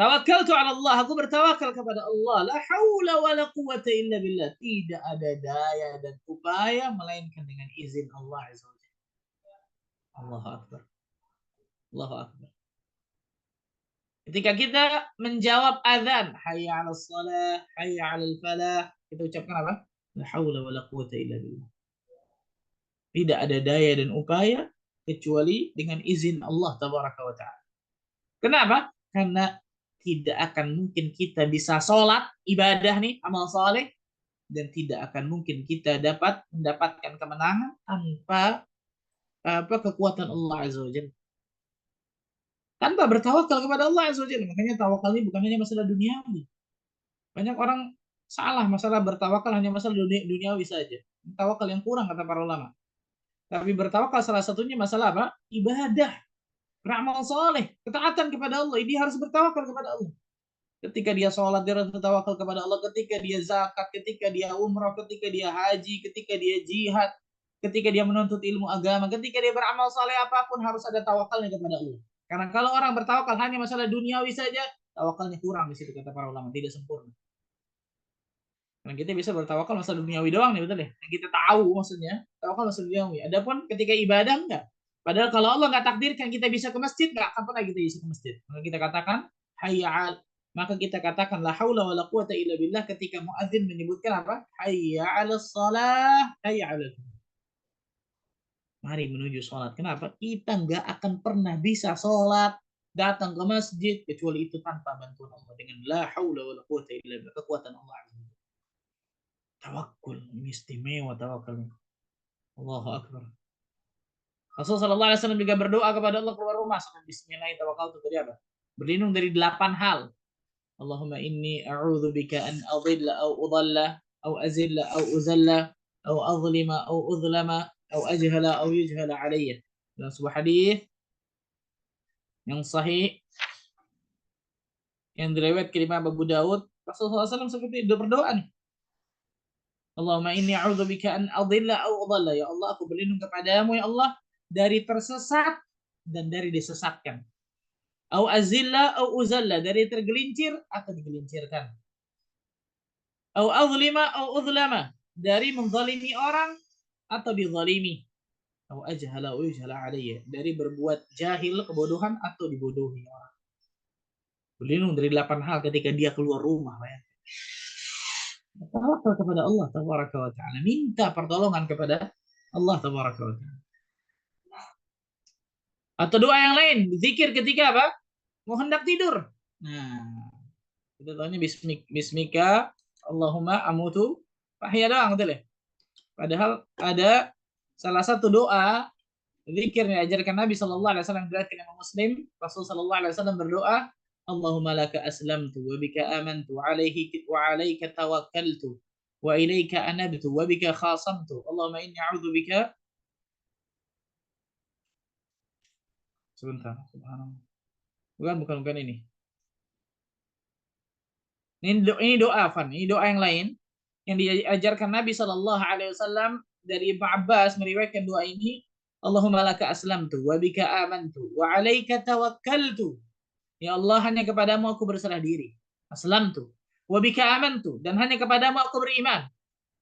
Tawakkaltu ala Allah, aku bertawakal kepada Allah. La haula wa la quwwata illa billah. Tidak ada daya dan upaya melainkan dengan izin Allah Azza wa Jalla. Allahu Akbar. Allahu Akbar. Ketika kita menjawab azan, hayya 'alas shalah, hayya 'alal falah, kita ucapkan apa? La haula wala quwata illa billah. Tidak ada daya dan upaya kecuali dengan izin Allah tabaraka wa taala. Kenapa? Karena tidak akan mungkin kita bisa sholat, ibadah nih, amal soleh, dan tidak akan mungkin kita dapat mendapatkan kemenangan tanpa kekuatan Allah Azza wa Jalla. Tanpa bertawakal kepada Allah Azza wa Jalla. Makanya tawakal ini bukan hanya masalah duniawi. Banyak orang salah masalah bertawakal hanya masalah duniawi saja. Tawakal yang kurang kata para ulama. Tapi bertawakal salah satunya masalah apa? Ibadah, beramal soleh, ketaatan kepada Allah. Dia harus bertawakal kepada Allah. Ketika dia sholat, dia harus bertawakal kepada Allah. Ketika dia zakat, ketika dia umrah, ketika dia haji, ketika dia jihad, ketika dia menuntut ilmu agama, ketika dia beramal soleh apapun harus ada tawakalnya kepada Allah. Karena kalau orang bertawakal hanya masalah duniawi saja, tawakalnya kurang di situ kata para ulama, tidak sempurna. Karena kita bisa bertawakal masalah duniawi doang nih, betul ya? Yang kita tahu maksudnya, tawakal masalah duniawi. Adapun ketika ibadah enggak. Padahal kalau Allah nggak takdirkan kita bisa ke masjid, nggak akan pernah kita bisa ke masjid. Maka kita katakan, hayya maka kita katakan la haula wala quwata illa billah ketika muadzin menyebutkan apa? Hayya 'alas shalah, hayya 'alal falah. Mari menuju sholat. Kenapa? Kita nggak akan pernah bisa sholat, datang ke masjid kecuali itu tanpa bantuan Allah dengan la haula wala quwata illa billah, kekuatan Allah. Tawakkul ini istimewa tawakalnya. Allahu akbar. Rasul sallallahu alaihi wasallam juga berdoa kepada Allah keluar rumah dengan bismillahirrahmanirrahim tadi apa? Berlindung dari 8 hal. Allahumma inni a'udzu bika an adilla au udalla au azilla au uzalla au azlima au udlama au ajhala au yujhala alayya. Dalam sebuah hadis yang sahih yang diriwayatkan Imam Abu Daud, Rasulullah SAW seperti itu berdoa nih. Allahumma inni a'udzubika an adilla au udalla. Ya Allah, aku berlindung kepadamu ya Allah dari tersesat dan dari disesatkan. Au azilla au uzalla, dari tergelincir atau digelincirkan. Au azlima au udlama, dari menzalimi orang atau dizalimi. Au ajhala au yujhala alayya, dari berbuat jahil, kebodohan atau dibodohi orang. Berlindung dari 8 hal ketika dia keluar rumah, ya. Tawakal kepada Allah tabaraka wa taala, minta pertolongan kepada Allah tabaraka wa taala. Atau doa yang lain, zikir ketika apa? Mau hendak tidur. Nah, kita tahunya bismika Allahumma amutu fahya doang betul ya. Padahal ada salah satu doa zikir yang diajarkan Nabi sallallahu alaihi wasallam dari Imam Muslim, Rasul sallallahu alaihi wasallam berdoa, Allahumma laka aslamtu wa bika amantu wa alayka tawakkaltu wa ilaika anabtu wa bika khasamtu. Allahumma inni a'udzu bika. Sebentar, subhanallah. Bukan ini. Ini doa, Fan. Ini doa yang lain yang diajarkan Nabi Shallallahu Alaihi Wasallam dari Ibnu Abbas meriwayatkan doa ini. Allahumma laka aslamtu wa bika amantu wa alaika tawakkaltu. Ya Allah, hanya kepadamu aku berserah diri. Aslamtu wa bika amantu, dan hanya kepadamu aku beriman.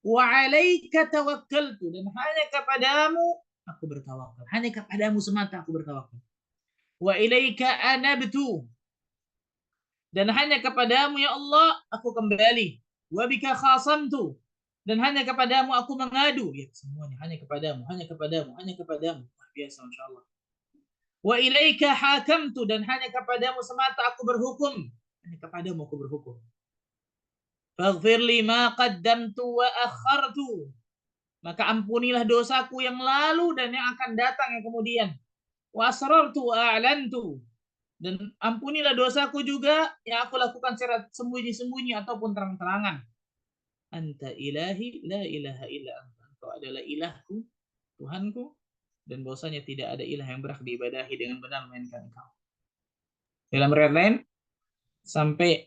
Wa alaika tawakkaltu, dan hanya kepadamu aku bertawakal. Hanya kepadamu semata aku bertawakal. Wa ilaika anabtu, dan hanya kepadamu ya Allah aku kembali. Wa bika khasamtu, dan hanya kepadamu aku mengadu. Ya, semuanya hanya kepadamu, hanya kepadamu, hanya kepadamu. Biasa insyaallah. Wa ilaika hakamtu, dan hanya kepadamu semata aku berhukum. Hanya kepadamu aku berhukum. Faghfir li ma qaddamtu wa akhartu. Maka ampunilah dosaku yang lalu dan yang akan datang yang kemudian. Wa asrartu wa a'lantu, dan ampunilah dosaku juga yang aku lakukan secara sembunyi-sembunyi ataupun terang-terangan. Anta ilahi la ilaha illa anta. Engkau adalah ilahku, Tuhanku, dan bahwasanya tidak ada ilah yang berhak diibadahi dengan benar melainkan Engkau. Dalam riwayat lain sampai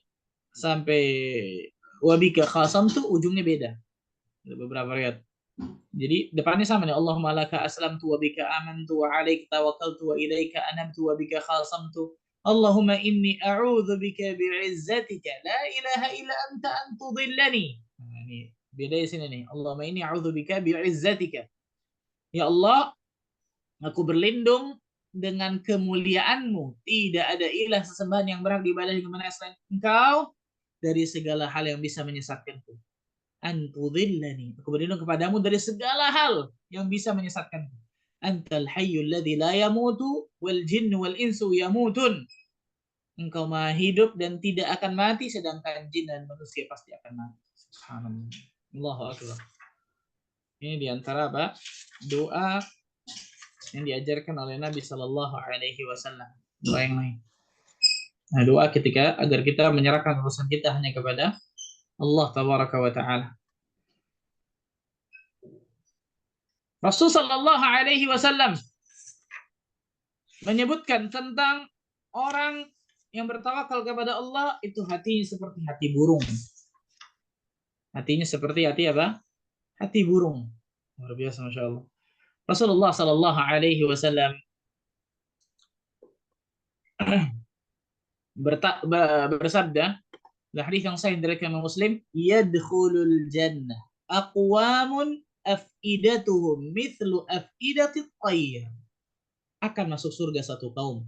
wabika khasamtu ujungnya beda. Ada beberapa riwayat. Jadi depannya sama nih. Allahumma laka aslamtu wa bika amantu wa alaika tawakkaltu wa ilaika anabtu wa bika khasamtu. Allahumma inni a'udzu bika bi'izzatika la ilaha illa anta an tudillani. Nah, ini beda di sini nih. Allahumma inni a'udzu bika bi'izzatika. Ya Allah, aku berlindung dengan kemuliaanmu. Tidak ada ilah sesembahan yang berhak diibadah dengan benar selain engkau, dari segala hal yang bisa menyesatkanku. Antudhillani, aku berlindung kepadamu dari segala hal yang bisa menyesatkanku. Antal hayyul ladzi la yamutu wal jinnu wal insu yamutun. Engkau maha hidup dan tidak akan mati, sedangkan jin dan manusia pasti akan mati. Subhanallah. Allahu akbar. Ini diantara apa? Doa yang diajarkan oleh Nabi Shallallahu Alaihi Wasallam. Doa yang lain. Nah, doa ketika agar kita menyerahkan urusan kita hanya kepada Allah Tabaraka wa Taala. Rasul Shallallahu Alaihi Wasallam menyebutkan tentang orang yang bertawakal kepada Allah itu hatinya seperti hati burung. Hatinya seperti hati apa? Hati burung. Luar biasa, masya Allah. Rasulullah Shallallahu Alaihi Wasallam bersabda, hadis yang sahih dari Imam Muslim, yadkhulul jannah aqwamun afidatuhum mithlu afidatit tayr. Akan masuk surga satu kaum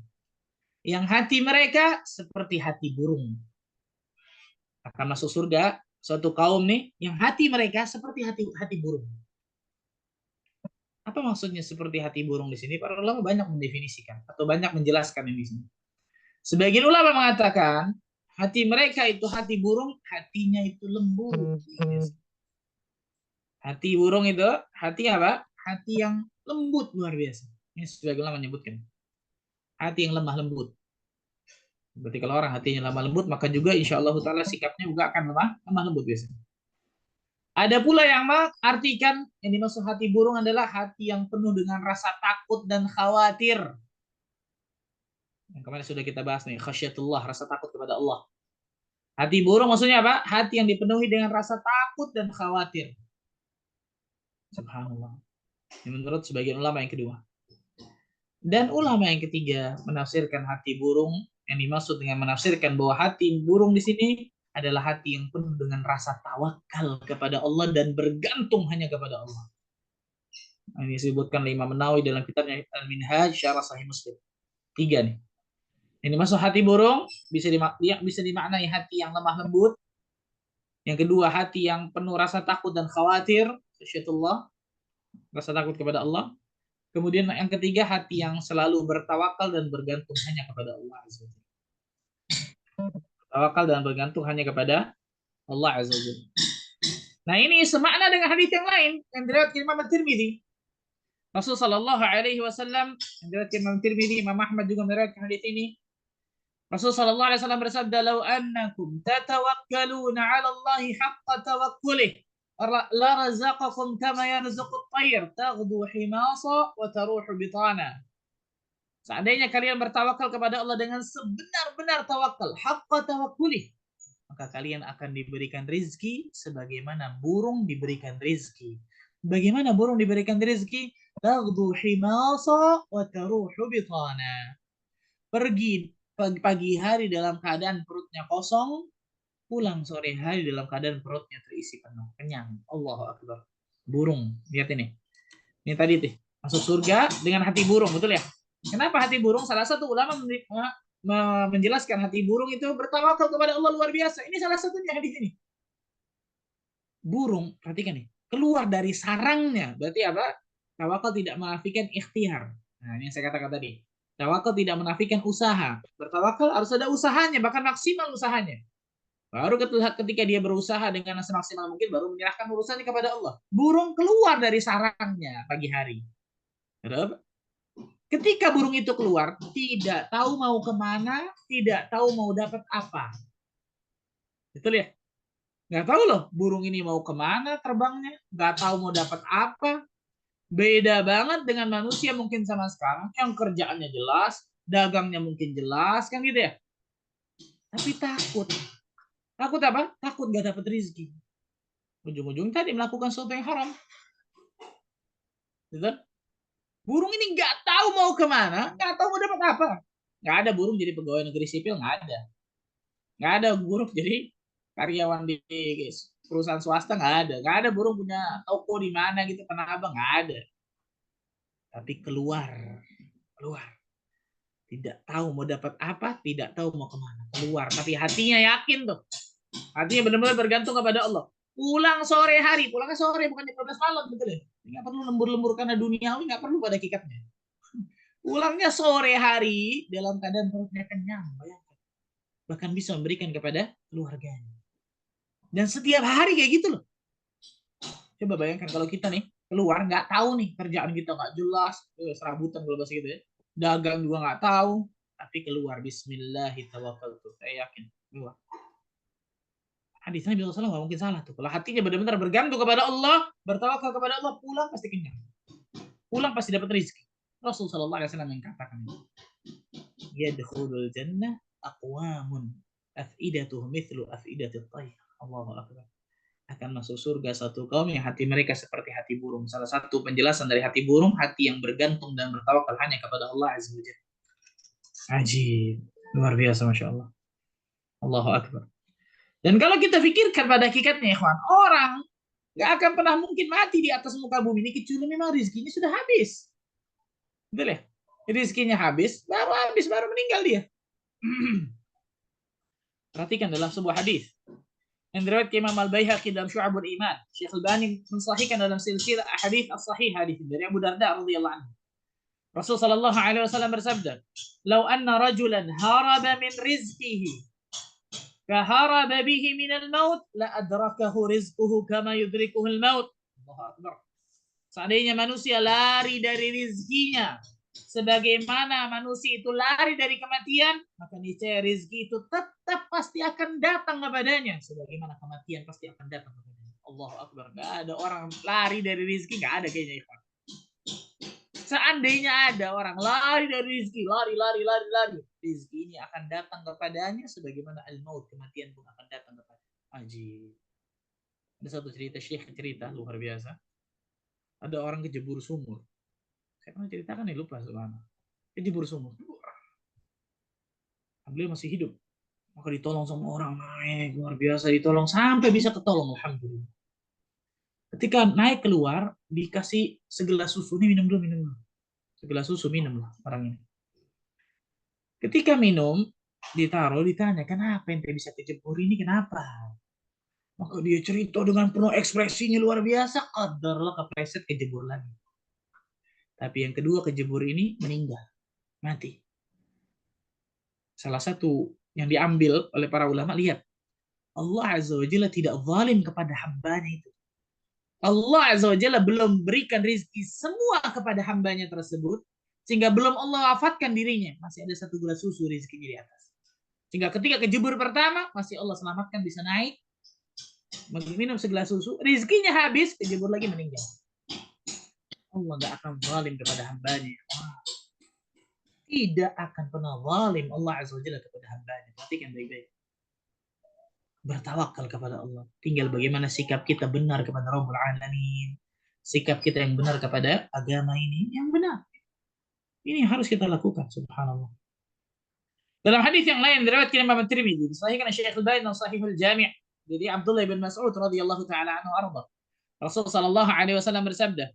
yang hati mereka seperti hati burung. Akan masuk surga suatu kaum nih yang hati mereka seperti hati burung. Apa maksudnya seperti hati burung di sini? Para ulama banyak mendefinisikan atau banyak menjelaskan di sini. Sebagian ulama mengatakan hati mereka itu hati burung, hatinya itu lembut. Hati burung itu hati apa? Hati yang lembut luar biasa. Ini sebagian ulama menyebutkan. Hati yang lemah lembut. Berarti kalau orang hatinya lemah lembut, maka juga insya Allah ta'ala sikapnya juga akan lemah lembut biasanya. Ada pula yang mengartikan yang dimaksud hati burung adalah hati yang penuh dengan rasa takut dan khawatir. Yang kemarin sudah kita bahas nih, khasyatullah, rasa takut kepada Allah. Hati burung maksudnya apa? Hati yang dipenuhi dengan rasa takut dan khawatir. Subhanallah. Ini menurut sebagian ulama yang kedua. Dan ulama yang ketiga menafsirkan hati burung, yang dimaksud dengan menafsirkan bahwa hati burung di sini adalah hati yang penuh dengan rasa tawakal kepada Allah dan bergantung hanya kepada Allah. Ini disebutkan oleh Imam Nawawi dalam kitabnya Al-Minhaj Syarah Sahih Muslim. 3 nih. Ini masuk hati burung bisa dimaknai hati yang lemah lembut. Yang kedua, hati yang penuh rasa takut dan khawatir, khasyatullah, rasa takut kepada Allah. Kemudian yang ketiga, hati yang selalu bertawakal dan bergantung hanya kepada Allah Azza wa Jalla. Tawakal dan bergantung hanya kepada Allah Azza wa Jalla. Nah, ini semakna dengan hadis yang lain yang diriwayatkan Imam Tirmidzi. Rasul sallallahu alaihi wasallam yang diriwayatkan Imam Tirmidzi, Imam Ahmad juga meriwayatkan hadis ini. Rasul sallallahu alaihi wasallam bersabda, "Lau annakum tatawakkaluna 'ala Allahi haqqa tawakkulih, la razaqakum kama yarzuqu at-tayr, taghdu himasa wa taruhu bitana." Seandainya kalian bertawakal kepada Allah dengan sebenar-benar tawakal, haqqa tawakkulih, maka kalian akan diberikan rizki sebagaimana burung diberikan rizki. Bagaimana burung diberikan rizki? Taghdu himasa wa taruhu bitana. Pergi pagi hari dalam keadaan perutnya kosong, pulang sore hari dalam keadaan perutnya terisi penuh, kenyang. Allahu Akbar. Burung, lihat ini. Ini tadi tuh, masuk surga dengan hati burung, betul ya? Kenapa hati burung? Salah satu ulama menjelaskan hati burung itu bertawakal kepada Allah luar biasa. Ini salah satunya hadis ini. Burung, perhatikan nih, keluar dari sarangnya. Berarti apa? Tawakal tidak menafikan ikhtiar. Nah, ini yang saya katakan tadi. Tawakal tidak menafikan usaha. Bertawakal harus ada usahanya, bahkan maksimal usahanya. Baru ketika dia berusaha dengan semaksimal mungkin, baru menyerahkan urusannya kepada Allah. Burung keluar dari sarangnya pagi hari. Ketika burung itu keluar, tidak tahu mau kemana, tidak tahu mau dapat apa. Betul ya? Nggak tahu loh, burung ini mau kemana terbangnya, nggak tahu mau dapat apa. Beda banget dengan manusia mungkin sama sekarang, yang kerjaannya jelas, dagangnya mungkin jelas, kan gitu ya. Tapi takut. Takut apa? Takut nggak dapat rezeki. Ujung-ujung tadi melakukan sesuatu yang haram. Betul? Burung ini nggak tahu mau kemana, nggak tahu mau dapat apa. Nggak ada burung jadi pegawai negeri sipil, nggak ada. Nggak ada burung jadi karyawan di perusahaan swasta, nggak ada. Nggak ada burung punya toko di mana gitu, tanah abang, nggak ada. Tapi keluar. Tidak tahu mau dapat apa, tidak tahu mau kemana. Keluar, tapi hatinya yakin tuh. Hatinya benar-benar bergantung kepada Allah. Pulang sore hari, pulangnya sore bukan di 12 malam, betul ya? Nggak perlu lembur-lembur karena duniawi, nggak perlu pada hakikatnya. Pulangnya sore hari dalam keadaan perutnya kenyang, bayangkan. Bahkan bisa memberikan kepada keluarganya. Dan setiap hari kayak gitu loh. Coba bayangkan kalau kita nih keluar nggak tahu nih kerjaan kita nggak jelas, serabutan kalau bahasa gitu ya. Dagang juga nggak tahu, tapi keluar Bismillahirrahmanirrahim. Saya yakin keluar. Hadisnya Nabi SAW nggak mungkin salah tuh. Kalau hatinya benar-benar bergantung kepada Allah, bertawakal kepada Allah, pulang pasti kenyang. Pulang pasti dapat rezeki. Rasulullah SAW yang katakan, yadkhulul jannah aqwamun afidatuhum mithlu afidatit tayr. Allahu akbar. Akan masuk surga satu kaum yang hati mereka seperti hati burung. Salah satu penjelasan dari hati burung, hati yang bergantung dan bertawakal hanya kepada Allah Azza wa Jalla. Ajib. Luar biasa, Masya Allah. Allahu akbar. Dan kalau kita pikirkan pada hakikatnya, ikhwan, orang nggak akan pernah mungkin mati di atas muka bumi ini kecuali memang rezekinya sudah habis. Betul ya? Rezekinya habis, baru meninggal dia. Perhatikan dalam sebuah hadis yang diriwayatkan Imam Al-Baihaqi dalam Syu'abul Iman. Syekh Al-Albani mensahihkan dalam silsilah hadis as-sahih hadis dari Abu Darda radhiyallahu anhu. Rasul sallallahu alaihi wasallam bersabda, "Lau anna rajulan haraba min rizqihi kaharaba bihi min al-maut la adrakahu rizquhu kama yudrikuhu al-maut." Allahu akbar. Seandainya manusia lari dari rizkinya sebagaimana manusia itu lari dari kematian, maka niscaya rezeki itu tetap pasti akan datang kepadanya sebagaimana kematian pasti akan datang kepadanya. Allahu akbar. Gak ada orang lari dari rezeki, gak ada kayaknya, Ikhwan. Seandainya ada orang lari dari rezeki, lari, rezeki ini akan datang kepadanya sebagaimana al-maut, kematian pun akan datang kepadanya. Ajib. Ada satu cerita luar biasa. Ada orang kejebur sumur. Saya pernah ceritakan nih, lupa subhanallah. Kejebur sumur. Beliau masih hidup. Maka ditolong sama orang, naik luar biasa, ditolong sampai bisa ketolong, alhamdulillah. Ketika naik keluar, dikasih segelas susu, ini minum dulu. Segelas susu minum lah orang ini. Ketika minum, ditaruh, ditanya, kenapa ente bisa kejebur ini, kenapa? Maka dia cerita dengan penuh ekspresinya luar biasa, qadarlah kepleset kejebur lagi. Tapi yang kedua kejebur ini meninggal, mati. Salah satu yang diambil oleh para ulama, lihat, Allah Azza wa Jalla tidak zalim kepada hambanya itu. Allah Azza wa Jalla belum berikan rizki semua kepada hambanya tersebut, sehingga belum Allah wafatkan dirinya. Masih ada satu gelas susu rizkinya di atas. Sehingga ketika kejebur pertama, masih Allah selamatkan, bisa naik, minum segelas susu, rizkinya habis, kejebur lagi meninggal. Allah gak akan zalim kepada hambanya. Tidak akan pernah zalim Allah Azza wa Jalla kepada hambanya. Perhatikan baik-baik. Bertawakal kepada Allah. Tinggal bagaimana sikap kita benar kepada Rabbul Alamin. Sikap kita yang benar kepada agama ini yang benar. Ini yang harus kita lakukan, subhanallah. Dalam hadis yang lain diriwayatkan Imam Tirmidzi, disahihkan Syekh Al-Albani dalam Sahihul Jami' dari Abdullah bin Mas'ud radhiyallahu taala anhu arda. Rasul sallallahu alaihi wasallam bersabda,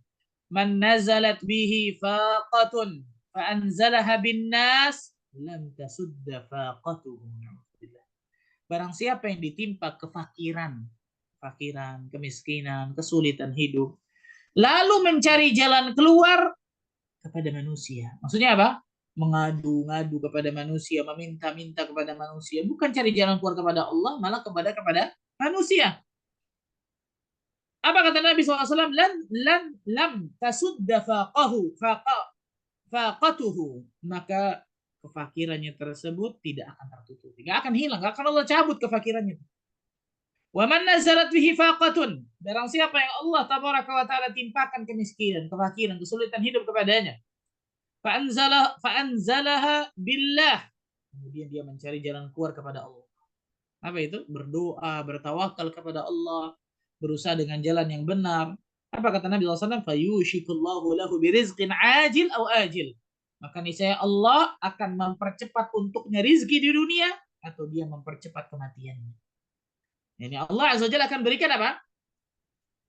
"Man nazalat bihi faqatun fa anzalaha bin nas lam tasudda faqatuhu." Barang siapa yang ditimpa kefakiran, kemiskinan, kesulitan hidup, lalu mencari jalan keluar kepada manusia. Maksudnya apa? Mengadu-ngadu kepada manusia, meminta-minta kepada manusia, bukan cari jalan keluar kepada Allah, malah kepada manusia. Apa kata Nabi SAW? Lam tasudda faqatuhu. Maka kefakirannya tersebut tidak akan tertutup. Tidak akan hilang. Tidak akan Allah cabut kefakirannya. Wa man nazalat bihi faqatun. Barang siapa yang Allah tabaraka wa ta'ala timpakan kemiskinan, kefakiran, kesulitan hidup kepadanya. Fa'anzalaha billah. Kemudian dia mencari jalan keluar kepada Allah. Apa itu? Berdoa, bertawakal kepada Allah, berusaha dengan jalan yang benar. Apa kata Nabi SAW? Fayushikullahu lahu birizqin ajil au ajil. Maka niscaya Allah akan mempercepat untuknya rizki di dunia atau dia mempercepat kematiannya. Ini Allah Azza wa Jalla akan berikan apa?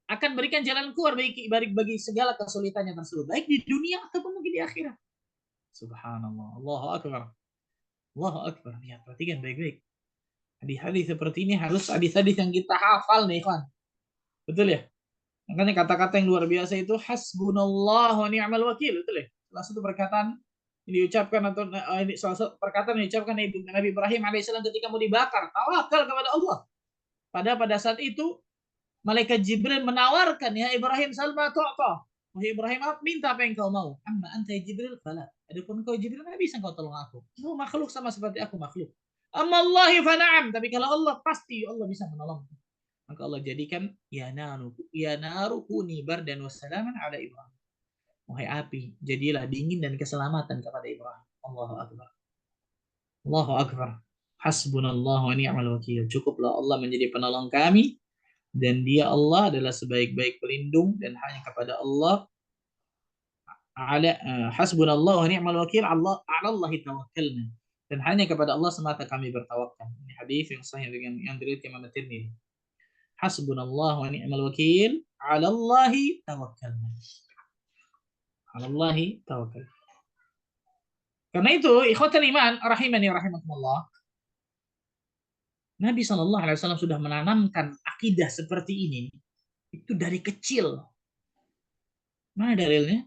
Akan berikan jalan keluar bagi segala kesulitannya tersebut, baik di dunia ataupun mungkin di akhirat. Subhanallah. Allahu Akbar. Allahu Akbar. Ya, perhatikan baik-baik. Hadis-hadis seperti ini harus hadis-hadis yang kita hafal nih, ikhwan. Betul ya? Makanya kata-kata yang luar biasa itu hasbunallah wa ni'mal wakil, betul ya? Salah satu perkataan yang diucapkan atau ini salah satu perkataan yang diucapkan Nabi Ibrahim alaihissalam ketika mau dibakar, tawakal kepada Allah. Pada saat itu malaikat Jibril menawarkan, ya Ibrahim salma tu'ta. Wahai Ibrahim, minta apa yang kau mau. Amma anta ya Jibril fala. Adapun kau Jibril nggak bisa kau tolong aku. Kau makhluk sama seperti aku makhluk. Amma Allahi fa na'am. Tapi kalau Allah pasti Allah bisa menolong. Maka Allah jadikan ya naru kuni bardan wassalaman ala Ibrahim. Wahai api, jadilah dingin dan keselamatan kepada Ibrahim. Allahu Akbar. Allahu Akbar. Hasbunallah wa ni'mal wakil. Cukuplah Allah menjadi penolong kami dan Dia Allah adalah sebaik-baik pelindung dan hanya kepada Allah hasbunallah wa ni'mal wakil Allah alallahi tawakkalna dan hanya kepada Allah semata kami bertawakal. Ini hadis yang sahih dengan yang diriwayatkan Imam Tirmidzi. Hasbunallah wa ni'mal wakil alallahi tawakkalna. Alallahi tawakkal. Karena itu ikhwatul iman rahimani rahimakumullah, Nabi SAW sudah menanamkan akidah seperti ini itu dari kecil. Mana dalilnya?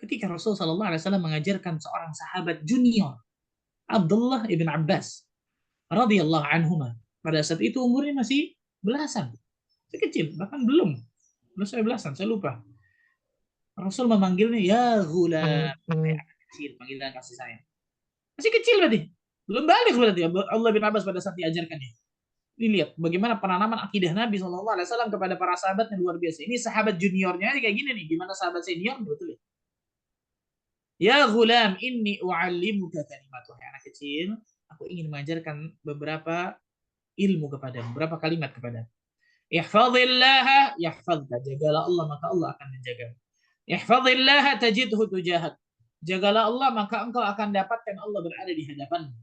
Ketika Rasulullah SAW mengajarkan seorang sahabat junior, Abdullah ibn Abbas radhiyallahu anhuma. Pada saat itu umurnya masih belasan, masih kecil, bahkan belum saya belasan, saya lupa. Rasul memanggilnya ya ghulam, kayak anak kecil, panggilan kasih sayang. Masih kecil berarti, belum balik berarti Allah bin Abbas pada saat diajarkannya. Ini lihat bagaimana penanaman akidah Nabi SAW kepada para sahabat yang luar biasa. Ini sahabat juniornya kayak gini nih. Gimana sahabat senior? Betul ya? Ya ghulam, inni u'allimuka kalimat. Wahai anak kecil, aku ingin mengajarkan beberapa ilmu kepadamu, beberapa kalimat kepadamu. Ihfazillaha yahfazka. Jagalah Allah, maka Allah akan menjagamu. Ihfazillaha tajidhu tujahak. Jagalah Allah, maka engkau akan dapatkan Allah berada di hadapanmu.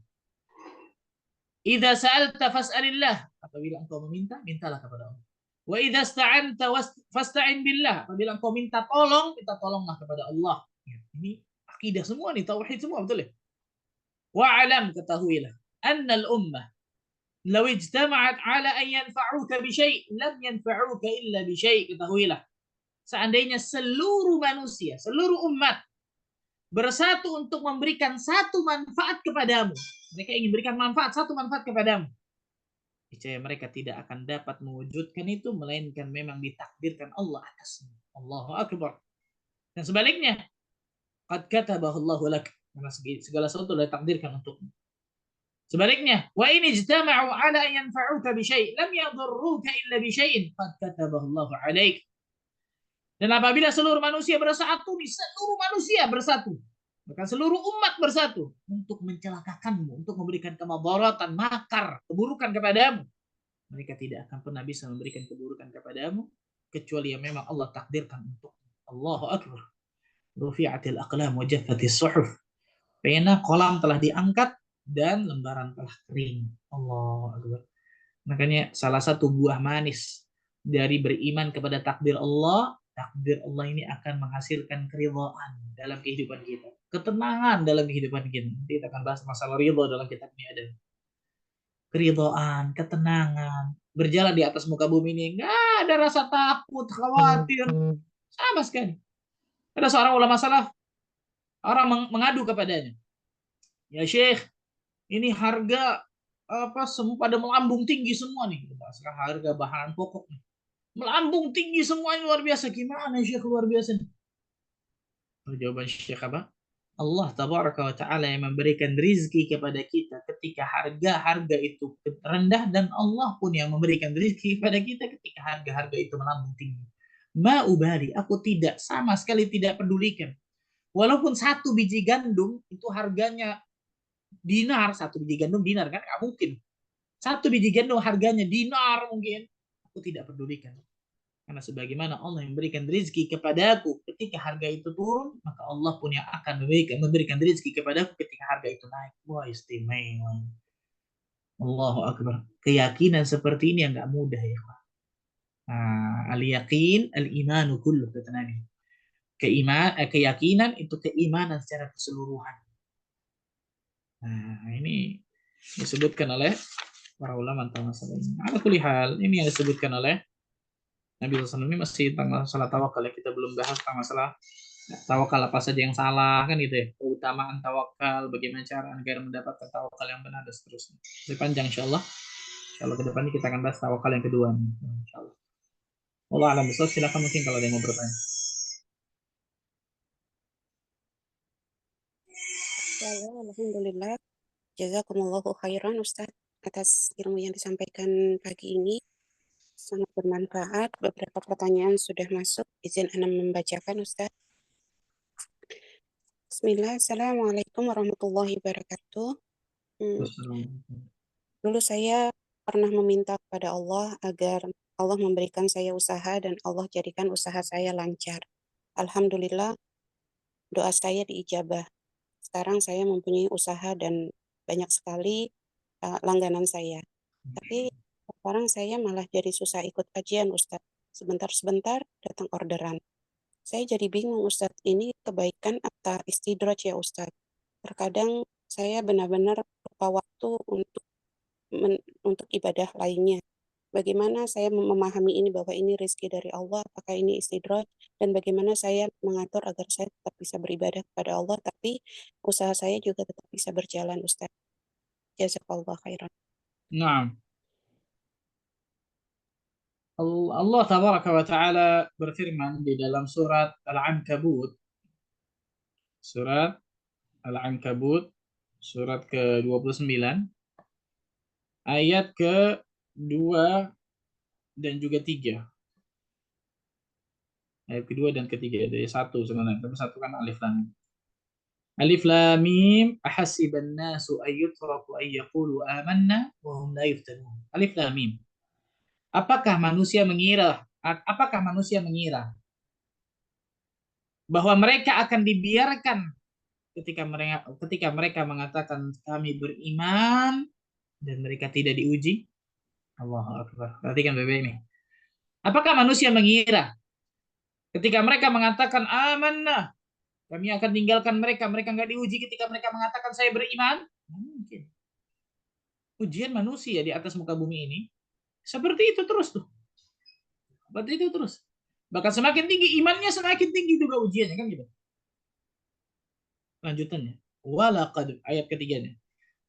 Idza sa'alta fas'alillah. Apabila engkau meminta, mintalah kepada Allah. Wa idza sta'anta fasta'in billah. Apabila engkau minta tolong, minta tolonglah kepada Allah. Ini akidah semua nih, tauhid semua, betul ya? Wa'alam, ketahuilah, annal ummah law ijtama'at 'ala an yanfa'uka bi syai' lam yanfa'uka illa bi syai'. Ketahuilah, seandainya seluruh manusia, seluruh umat bersatu untuk memberikan satu manfaat kepadamu, mereka ingin berikan satu manfaat kepadamu, niscaya mereka tidak akan dapat mewujudkan itu melainkan memang ditakdirkan Allah atasmu. Allahu Akbar. Dan sebaliknya, qad katabahu Allahu lak, segala sesuatu telah ditakdirkan untukmu. Sebaliknya, wa in ijtama'u 'ala an yanfa'uka bi syai' lam yadurruka illa bi syai'in qad katabahu Allahu 'alaik. Dan apabila seluruh manusia bersatu, seluruh manusia bersatu, bahkan seluruh umat bersatu untuk mencelakakanmu, untuk memberikan kemadaratan, makar, keburukan kepadamu, mereka tidak akan pernah bisa memberikan keburukan kepadamu kecuali yang memang Allah takdirkan untuk. Allahu Akbar. Rufi'atil aqlam wa jaffatis suhuf. Pena kolam telah diangkat dan lembaran telah kering. Allahu Akbar. Makanya salah satu buah manis dari beriman kepada takdir Allah ini akan menghasilkan keridhaan dalam kehidupan kita, ketenangan dalam kehidupan kita. Nanti kita akan bahas masalah ridha dalam kitab ini ada. Keridhaan, ketenangan, berjalan di atas muka bumi ini nggak ada rasa takut, khawatir, sama sekali. Ada seorang ulama salaf, orang mengadu kepadanya, ya Syekh, ini harga semua pada melambung tinggi semua nih, harga bahan pokok nih melambung tinggi semuanya luar biasa. Gimana Syekh luar biasa nih? Jawaban Syekh apa? Allah tabaraka wa ta'ala yang memberikan rizki kepada kita ketika harga-harga itu rendah, dan Allah pun yang memberikan rizki kepada kita ketika harga-harga itu melambung tinggi. Ma'ubali, aku tidak sama sekali tidak pedulikan. Walaupun satu biji gandum itu harganya dinar, satu biji gandum dinar kan nggak mungkin. Satu biji gandum harganya dinar mungkin. Aku tidak pedulikan. Karena sebagaimana Allah memberikan rezeki kepadaku ketika harga itu turun, maka Allah pun yang akan memberikan rezeki kepadaku ketika harga itu naik. Wah, istimewa. Allahu Akbar. Keyakinan seperti ini yang nggak mudah ya. Al-yaqin al-imanu kullu, kata Nabi. Keyakinan itu keimanan secara keseluruhan. Nah, ini disebutkan oleh para ulama tentang masalah ini. Ada kulihal, ini yang disebutkan oleh Nabi SAW ini masih tentang masalah tawakal ya. Kita belum bahas tentang masalah tawakal apa saja yang salah kan gitu ya. Keutamaan tawakal, bagaimana cara agar mendapatkan tawakal yang benar dan seterusnya. Lebih panjang insya Allah. Insya Allah ke depan ini kita akan bahas tawakal yang kedua nih. Insya Allah. Allah alam besar, silakan mungkin kalau ada yang mau bertanya. Ya, ya, alhamdulillah. Jazakumullahu khairan Ustaz atas ilmu yang disampaikan pagi ini. Sangat bermanfaat. Beberapa pertanyaan sudah masuk. Izin Ana membacakan Ustaz. Bismillah. Assalamualaikum warahmatullahi wabarakatuh. Dulu saya pernah meminta kepada Allah agar Allah memberikan saya usaha dan Allah jadikan usaha saya lancar. Alhamdulillah, doa saya diijabah. Sekarang saya mempunyai usaha dan banyak sekali langganan saya. Tapi sekarang saya malah jadi susah ikut kajian, Ustadz. Sebentar-sebentar datang orderan. Saya jadi bingung, Ustadz. Ini kebaikan atau istidraj ya, Ustadz? Terkadang saya benar-benar lupa waktu untuk ibadah lainnya. Bagaimana saya memahami ini bahwa ini rezeki dari Allah, apakah ini istidraj, dan bagaimana saya mengatur agar saya tetap bisa beribadah kepada Allah, tapi usaha saya juga tetap bisa berjalan, Ustaz. Jazakallah khairan. Nah, Allah tabaraka wa ta'ala berfirman di dalam surat Al-Ankabut, surat Al-Ankabut, surat ke-29, ayat ke-2 dan juga 3. Ayat kedua dan ketiga, dari satu sebenarnya, tapi satu kan alif lam mim. Alif lam mim, ahasiban nasu ayyutraku ayyaqulu amanna wa hum la yuftanun. Alif lam mim. Apakah manusia mengira bahwa mereka akan dibiarkan ketika mereka mengatakan kami beriman dan mereka tidak diuji? Allahu Akbar. Perhatikan Bapak ini. Apakah manusia mengira ketika mereka mengatakan amanah, kami akan tinggalkan mereka nggak diuji ketika mereka mengatakan saya beriman? Mungkin. Ujian manusia di atas muka bumi ini seperti itu terus tuh. Seperti itu terus. Bahkan semakin tinggi imannya, semakin tinggi juga ujiannya kan gitu. Lanjutannya. Walaqad, ayat ketiganya.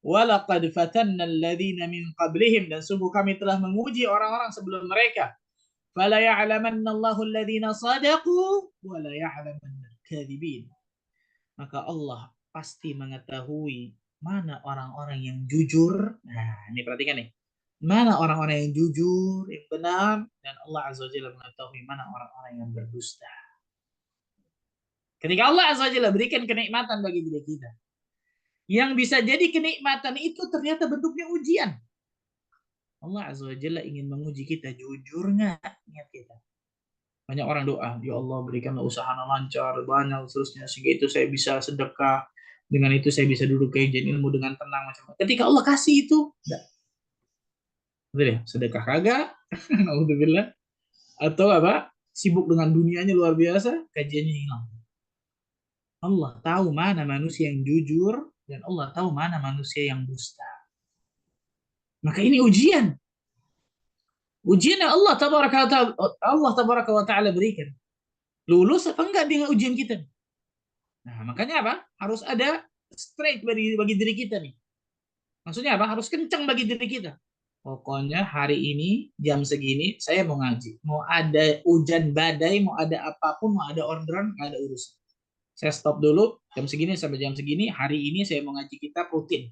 Walaqad fatanna alladhina min qablihim, dan sungguh kami telah menguji orang-orang sebelum mereka. Fala ya'lamanna Allahu alladhina sadaqu wa la ya'lamanna al-kadhibin. Maka Allah pasti mengetahui mana orang-orang yang jujur. Nah, ini perhatikan nih. Mana orang-orang yang jujur, yang benar, dan Allah Azza wa Jalla mengetahui mana orang-orang yang berdusta. Ketika Allah Azza wa Jalla berikan kenikmatan bagi diri kita, yang bisa jadi kenikmatan itu ternyata bentuknya ujian. Allah Azza wa Jalla ingin menguji kita, jujur nggak niat kita. Banyak orang doa, ya Allah berikanlah usaha lancar, banyak terusnya, sehingga itu saya bisa sedekah, dengan itu saya bisa duduk kajian ilmu dengan tenang macam-macam. Ketika Allah kasih itu, enggak. Betul ya, sedekah kagak, alhamdulillah, atau apa? Sibuk dengan dunianya luar biasa, kajiannya hilang. Allah tahu mana manusia yang jujur dan Allah tahu mana manusia yang dusta. Maka ini ujian. Ujian yang Allah tabaraka wa ta'ala berikan. Lulus apa enggak dengan ujian kita? Nah, makanya apa? Harus ada straight bagi diri kita nih. Maksudnya apa? Harus kencang bagi diri kita. Pokoknya hari ini jam segini saya mau ngaji. Mau ada hujan badai, mau ada apapun, mau ada orderan, nggak ada urusan. Saya stop dulu jam segini sampai jam segini. Hari ini saya mau ngaji kitab rutin.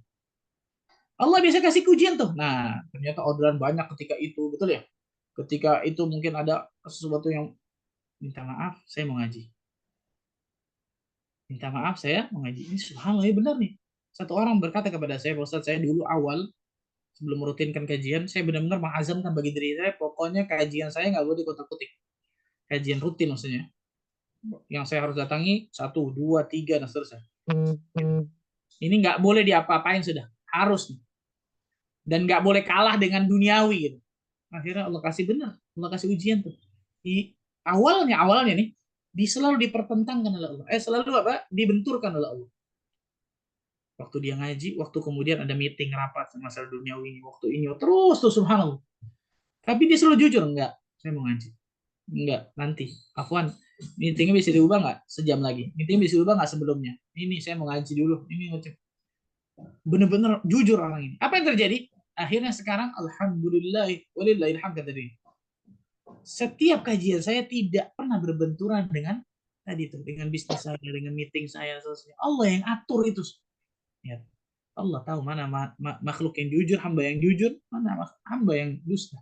Allah bisa kasih ujian tuh. Nah, ternyata orderan banyak ketika itu, betul ya? Ketika itu mungkin ada sesuatu yang minta maaf, saya mau ngaji. Minta maaf, saya mau ngaji. Ini subhanallah, ya benar nih. Satu orang berkata kepada saya, Pak Ustadz, saya dulu awal sebelum merutinkan kajian, saya benar-benar mengazamkan bagi diri saya, pokoknya kajian saya nggak boleh dikotak-kotik. Kajian rutin maksudnya. Yang saya harus datangi, 1, 2, 3, dan seterusnya. Ini nggak boleh diapa-apain sudah. Harus. Dan nggak boleh kalah dengan duniawi gitu. Akhirnya Allah kasih benar. Allah kasih ujian tuh. Awalnya nih, selalu dipertentangkan oleh Allah. Selalu apa? Dibenturkan oleh Allah. Waktu dia ngaji, waktu kemudian ada meeting rapat masalah duniawi ini, waktu ini terus tuh subhanallah. Tapi dia selalu jujur, enggak, saya mau ngaji. Enggak, nanti. Afwan, meetingnya bisa diubah nggak sejam lagi? Meeting bisa diubah nggak sebelumnya? Ini saya mau ngaji dulu. Ini bener-bener jujur orang ini. Apa yang terjadi? Akhirnya sekarang alhamdulillah walillahilhamd kata dia. Setiap kajian saya tidak pernah berbenturan dengan tadi itu, dengan bisnis saya, dengan meeting saya, selesai. Allah yang atur itu. Ya. Allah tahu mana makhluk yang jujur, hamba yang jujur, mana hamba yang dusta.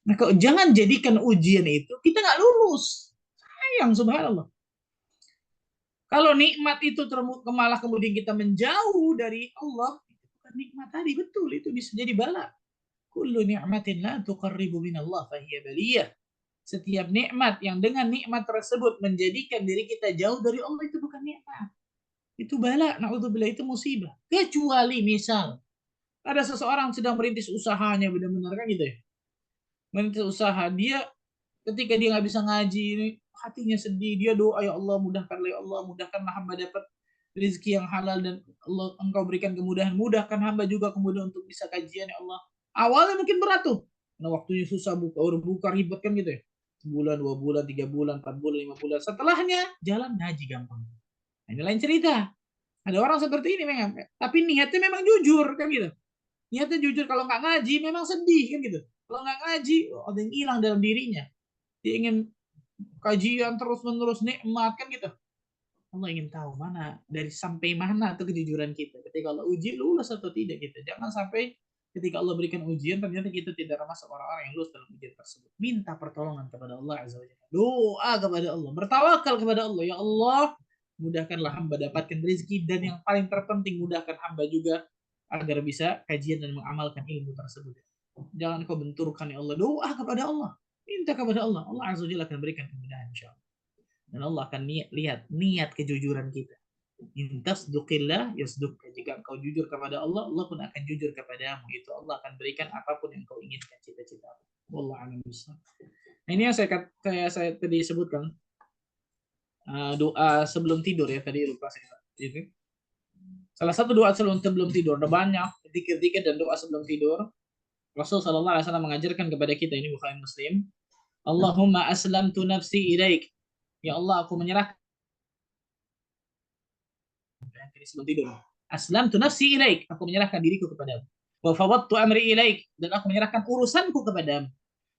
Nah, kok jangan jadikan ujian itu kita nggak lulus. Sayang, subhanallah. Kalau nikmat itu malah kemudian kita menjauh dari Allah, itu bukan nikmat tadi, betul, itu bisa jadi bala. Kullu ni'matin la tuqarribu minallah fahiya baliyah. Setiap nikmat yang dengan nikmat tersebut menjadikan diri kita jauh dari Allah, itu bukan nikmat. Itu bala, na'udzubillah, itu musibah. Kecuali misal ada seseorang sedang merintis usahanya, benar-benar kan gitu ya. Merintis usaha, dia ketika dia nggak bisa ngaji, hatinya sedih, dia doa, ya Allah mudahkanlah, ya Allah mudahkanlah hamba dapat rezeki yang halal, dan Allah engkau berikan kemudahan, mudahkan hamba juga kemudian untuk bisa kajian, ya Allah. Awalnya mungkin berat tuh, nah waktunya susah, buka ribet kan gitu ya, sebulan, 2 bulan, 3 bulan, 4 bulan, 5 bulan, setelahnya jalan ngaji gampang. Nah, ini lain cerita. Ada orang seperti ini memang, tapi niatnya memang jujur kan gitu. Niatnya jujur, kalau nggak ngaji memang sedih kan gitu. Kalau nggak ngaji, ada yang hilang dalam dirinya. Dia ingin kajian terus-menerus, nikmat kan gitu. Allah ingin tahu mana dari sampai mana tuh kejujuran kita. Ketika Allah uji lulus atau tidak kita. Jangan sampai ketika Allah berikan ujian ternyata kita tidak termasuk orang-orang yang lulus dalam ujian tersebut. Minta pertolongan kepada Allah Azza wa Jalla. Doa kepada Allah, bertawakal kepada Allah. Ya Allah, mudahkanlah hamba dapatkan rezeki, dan yang paling terpenting mudahkan hamba juga agar bisa kajian dan mengamalkan ilmu tersebut. Jangan kau benturkan, ya Allah. Doa kepada Allah. Minta kepada Allah. Allah Azza wa Jalla akan berikan kemudahan insyaallah. Dan Allah akan lihat niat kejujuran kita. In tasduqillah yasduqka. Jika engkau jujur kepada Allah, Allah pun akan jujur kepadamu. Itu Allah akan berikan apapun yang kau inginkan, cita-cita. Wallahu a'lam bishawab. Nah, ini yang saya tadi sebutkan. Doa sebelum tidur ya, tadi lupa saya. Itu. Salah satu doa sebelum tidur. Ada banyak zikir-zikir dan doa sebelum tidur. Rasul sallallahu alaihi wasallam mengajarkan kepada kita, ini Bukhari Muslim. Allahumma aslamtu nafsi ilaik. Ya Allah, aku menyerahkan sebelum tidur. Aslamtu nafsi ilaik. Aku menyerahkan diriku kepadamu. Wa fawwadtu amri ilaik. Dan aku menyerahkan urusanku kepadamu.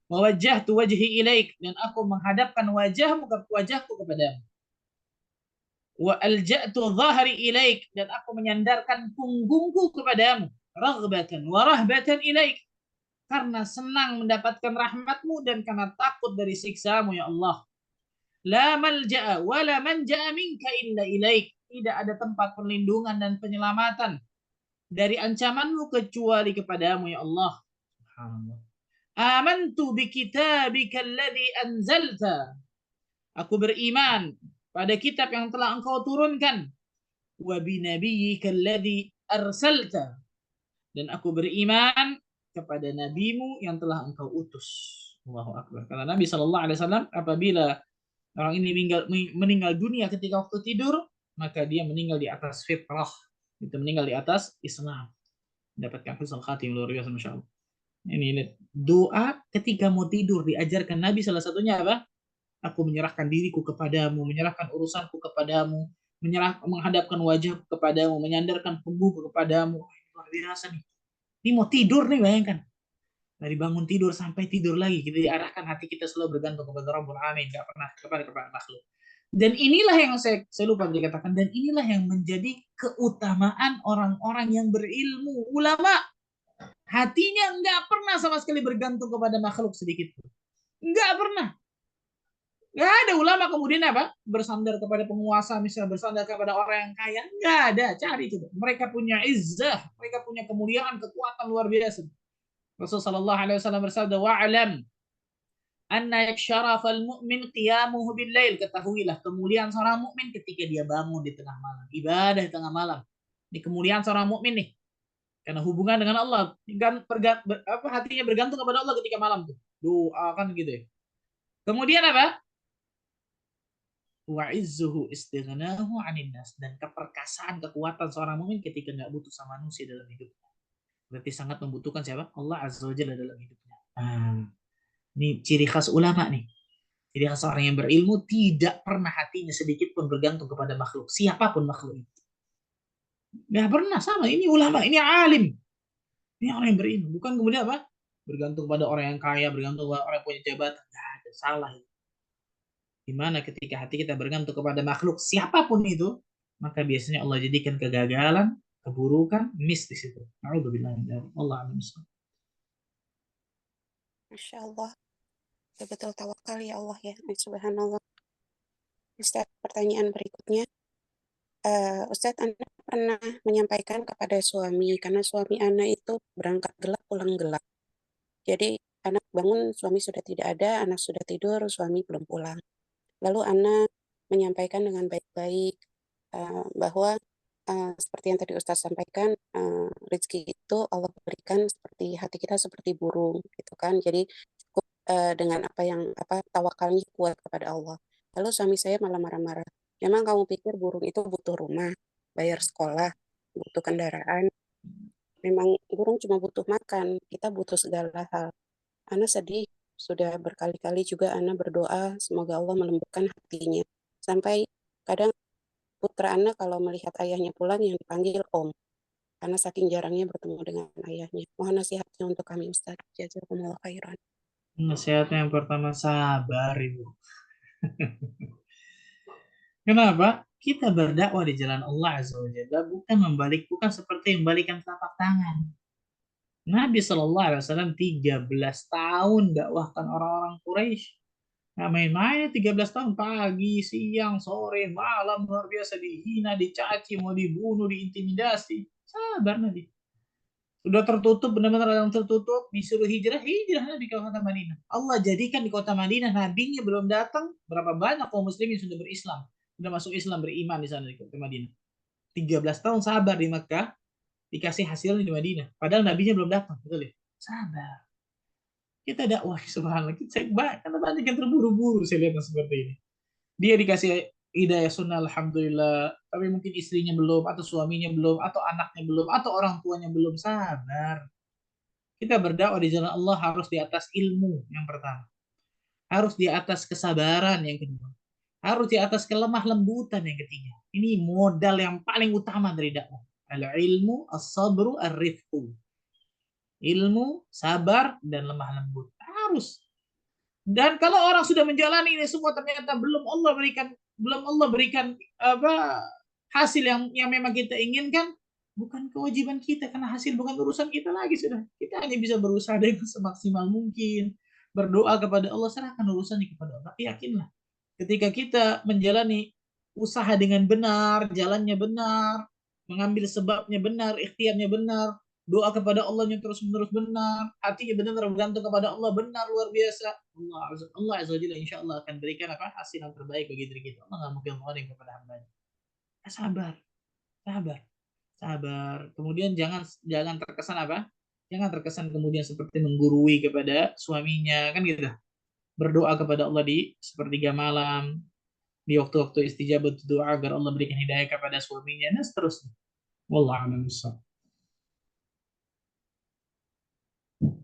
Wa wajjahtu wajhi ilaik. Dan aku menghadapkan wajahku kepadamu. Wa alja'tu dhahri ilaik. Dan aku menyandarkan punggungku kepadamu. Raghbatan wa rahbatan ilaik. Karena senang mendapatkan rahmatmu dan karena takut dari siksamu, ya Allah. La malja'a wa la manja'a minka illa ilaik. Tidak ada tempat perlindungan dan penyelamatan dari ancamanmu kecuali kepadamu, ya Allah. Subhanallah. Amantu bi kitabika alladhi anzalta. Aku beriman pada kitab yang telah engkau turunkan. Wa bi nabiyyika alladhi arsalta. Dan aku beriman kepada nabimu yang telah engkau utus. Allahu akbar. Karena Nabi sallallahu alaihi wasallam apabila orang ini meninggal dunia ketika waktu tidur, maka dia meninggal di atas fitrah. Itu meninggal di atas Islam. Mendapatkan husnul khatimah, luar biasa, Masya Allah. Ini doa ketika mau tidur diajarkan Nabi, salah satunya apa? Aku menyerahkan diriku kepadamu, menyerahkan urusanku kepadamu, menghadapkan wajahku kepadamu, menyandarkan punggungku kepadamu. Luar biasa nih. Ini mau tidur nih, bayangkan. Dari bangun tidur sampai tidur lagi, kita diarahkan hati kita selalu bergantung kepada Rabbul Alamin, tidak pernah kepada makhluk. Dan inilah yang saya lupa dikatakan, dan inilah yang menjadi keutamaan orang-orang yang berilmu, ulama. Hatinya nggak pernah sama sekali bergantung kepada makhluk sedikit pun. Nggak pernah. Nggak ada ulama kemudian apa? Bersandar kepada penguasa, misalnya bersandar kepada orang yang kaya. Nggak ada, cari coba. Mereka punya izzah, mereka punya kemuliaan, kekuatan luar biasa. Rasulullah sallallahu alaihi wasallam bersabda, wa'lam anna yaksyarafal mu'min qiyamuhu bil lail. Ketahuilah kemuliaan seorang mukmin ketika dia bangun di tengah malam, ibadah di tengah malam. Ini kemuliaan seorang mukmin nih. Karena hubungan dengan Allah, hatinya bergantung kepada Allah ketika malam tuh. Doa kan gitu ya. Kemudian apa? wa izzuhu istighnahu 'anil nas, dan keperkasaan kekuatan seorang mukmin ketika nggak butuh sama manusia dalam hidupnya. Berarti sangat membutuhkan siapa? Allah Azza wa Jalla dalam hidupnya. Ini ciri khas ulama nih. Ciri khas orang yang berilmu tidak pernah hatinya sedikit pun bergantung kepada makhluk, siapapun makhluk itu. Nggak pernah sama. Ini ulama, ini alim. Ini orang yang berilmu. Bukan kemudian apa? Bergantung pada orang yang kaya, bergantung pada orang yang punya jabatan. Nggak ada, salah. Dimana ketika hati kita bergantung kepada makhluk, siapapun itu, maka biasanya Allah jadikan kegagalan, keburukan, miss di situ. A'udzubillah min dzalik. Allah a'lam bishawab. Masya Allah, betul-betul tawakal ya Allah ya. Subhanallah. Ustaz, pertanyaan berikutnya. Ustadz, Anda pernah menyampaikan kepada suami, karena suami Anda itu berangkat gelap, pulang gelap. Jadi, anak bangun, suami sudah tidak ada, anak sudah tidur, suami belum pulang. Lalu Anda menyampaikan dengan baik-baik bahwa seperti yang tadi Ustadz sampaikan, rezeki itu Allah berikan seperti hati kita seperti burung, gitu kan. Jadi cukup dengan tawakalnya kuat kepada Allah. Lalu suami saya malah marah-marah. Memang kamu pikir burung itu butuh rumah, bayar sekolah, butuh kendaraan? Memang burung cuma butuh makan, kita butuh segala hal. Ana sedih, sudah berkali-kali juga Ana berdoa, semoga Allah melembutkan hatinya. Sampai kadang putra Ana kalau melihat ayahnya pulang yang dipanggil Om, karena saking jarangnya bertemu dengan ayahnya. Mohon nasihatnya untuk kami Ustaz. Jazakumullah khairan. Nasihatnya yang pertama, sabar Ibu. Kenapa? Kita berdakwah di jalan Allah Azza wa Jalla bukan seperti membalikan telapak tangan. Nabi Shallallahu Alaihi Wasallam 13 tahun dakwahkan orang-orang Quraisy. Nggak main-main 13 tahun, pagi, siang, sore, malam, luar biasa dihina, dicaci, mau dibunuh, diintimidasi. Sabar Nabi. Sudah tertutup, benar-benar yang tertutup, disuruh hijrah, hijrah Nabi ke kota Madinah. Allah jadikan di kota Madinah, nabinya belum datang, berapa banyak kaum muslimin sudah berislam, sudah masuk Islam, beriman di sana di kota Madinah. 13 tahun sabar di Mekah, dikasih hasilnya di Madinah. Padahal nabinya belum datang, betul ya? Sabar. Kita dakwah, subhanallah. Karena banyak yang terburu-buru saya lihat seperti ini. Dia dikasih hidayah sunnah, alhamdulillah. Tapi mungkin istrinya belum, atau suaminya belum, atau anaknya belum, atau orang tuanya belum. Sabar. Kita berdakwah di jalan Allah harus di atas ilmu yang pertama. Harus di atas kesabaran yang kedua. Harus di atas kelemah lembutan yang ketiga. Ini modal yang paling utama dari dakwah. Al-ilmu, as-sabru, ar-rifqu. Ilmu, sabar, dan lemah lembut. Harus. Dan kalau orang sudah menjalani ini semua ternyata belum Allah berikan apa hasil yang memang kita inginkan, bukan kewajiban kita, karena hasil bukan urusan kita lagi sudah. Kita hanya bisa berusaha dengan semaksimal mungkin, berdoa kepada Allah, serahkan urusannya kepada Allah. Yakinlah, ketika kita menjalani usaha dengan benar, jalannya benar, mengambil sebabnya benar, ikhtiarnya benar, doa kepada Allah yang terus menerus benar, hatinya benar bergantung kepada Allah benar, luar biasa. Allah Azza wa Jalla insya Allah akan berikan hasil yang terbaik bagi diri kita. Allah nggak mungkin mengoring kepada hambanya. Sabar, sabar, sabar. Kemudian jangan terkesan Jangan terkesan kemudian seperti menggurui kepada suaminya, kan gitu. Berdoa kepada Allah di sepertiga malam, di waktu-waktu istijabah doa agar Allah berikan hidayah kepada suaminya, dan seterusnya. Wallahu a'lam bishawab.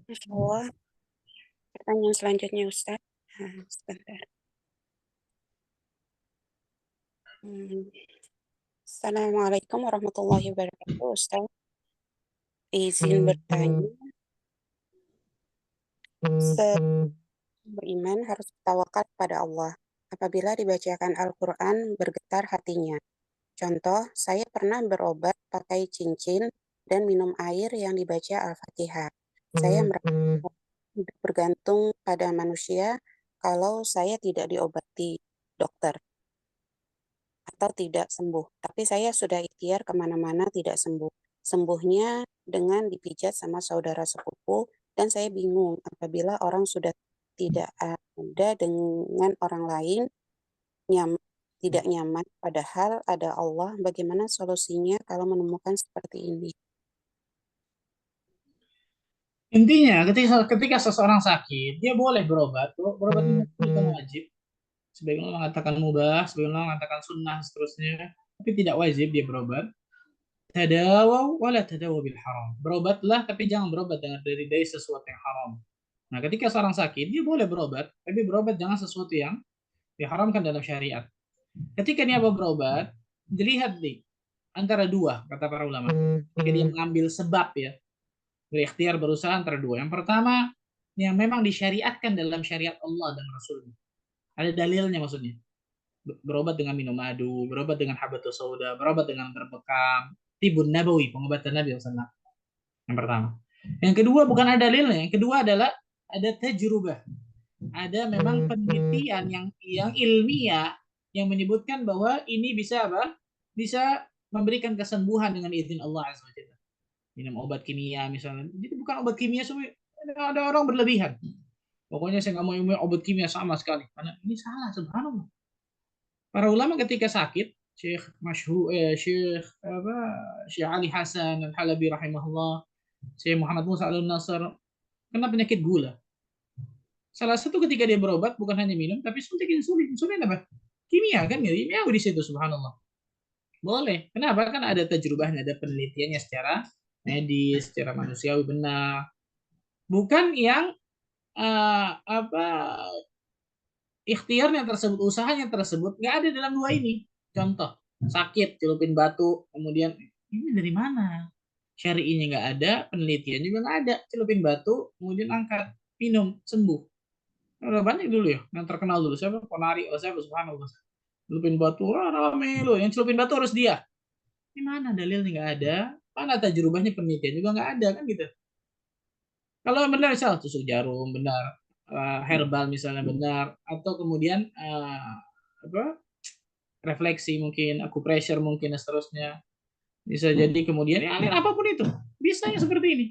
Masya Allah. Pertanyaan selanjutnya Ustaz. Sebentar. Assalamualaikum warahmatullahi wabarakatuh Ustaz. Izin bertanya, beriman harus tawakal pada Allah. Apabila dibacakan Al-Quran, bergetar hatinya. Contoh, saya pernah berobat pakai cincin dan minum air yang dibaca Al-Fatihah. Saya merasa bergantung pada manusia kalau saya tidak diobati dokter atau tidak sembuh. Tapi saya sudah ikhtiar kemana-mana tidak sembuh. Sembuhnya dengan dipijat sama saudara sepupu, dan saya bingung apabila orang sudah tidak ada dengan orang lain, tidak nyaman, padahal ada Allah. Bagaimana solusinya kalau menemukan seperti ini? Intinya ketika seseorang sakit, dia boleh berobat. Berobat itu bukan wajib. Sebagian ulama mengatakan mubah, sebagian ulama mengatakan sunnah, seterusnya. Tapi tidak wajib dia berobat. Tadawaw wala tadawaw bil haram. Berobatlah, tapi jangan berobat dari sesuatu yang haram. Nah, ketika seorang sakit, dia boleh berobat, tapi berobat jangan sesuatu yang diharamkan dalam syariat. Ketika dia mau berobat, dilihat nih antara dua, kata para ulama. Ketika dia mengambil sebab ya, berikhtiar berusaha antara dua. Yang pertama, yang memang disyariatkan dalam syariat Allah dan Rasulnya. Ada dalilnya maksudnya. Berobat dengan minum madu, berobat dengan habatus sauda, berobat dengan berbekam, tibun nabawi, pengobatan Nabi SAW. Yang pertama. Yang kedua bukan ada dalilnya. Yang kedua adalah ada tajrubah. Ada memang penelitian yang ilmiah yang menyebutkan bahwa ini bisa apa? Bisa memberikan kesembuhan dengan izin Allah Azza wa Jalla. Minum obat kimia misalnya. Jadi bukan obat kimia semua. Ada orang berlebihan. Pokoknya saya nggak mau minum obat kimia sama sekali. Karena ini salah, subhanallah. Para ulama ketika sakit, Syekh Ali Hasan Al-Halabi rahimahullah, Syekh Muhammad Musa Al-Nasr kena penyakit gula. Salah satu ketika dia berobat bukan hanya minum tapi suntik insulin. Insulin apa? Kimia kan ya, kimia di situ subhanallah. Boleh. Kenapa? Kan ada tajrubahnya, ada penelitiannya secara medis, secara manusiawi benar. Bukan yang apa ikhtiarnya tersebut, usahanya tersebut nggak ada dalam dua ini. Contoh, sakit, celupin batu, kemudian ini dari mana? Syari'inya nggak ada, penelitian juga nggak ada. Celupin batu, kemudian angkat, minum, sembuh. Udah banyak dulu ya, yang terkenal dulu. Siapa? Ponari, siapa? Subhanallah. Celupin batu, rame loh. Yang celupin batu harus dia. Ini mana dalilnya nggak ada? Mana tajrubahnya penelitian juga nggak ada kan gitu. Kalau benar misal tusuk jarum benar, herbal misalnya benar, atau kemudian apa refleksi mungkin, acupressure mungkin dan seterusnya. Bisa jadi kemudian ya apapun itu bisa yang seperti ini.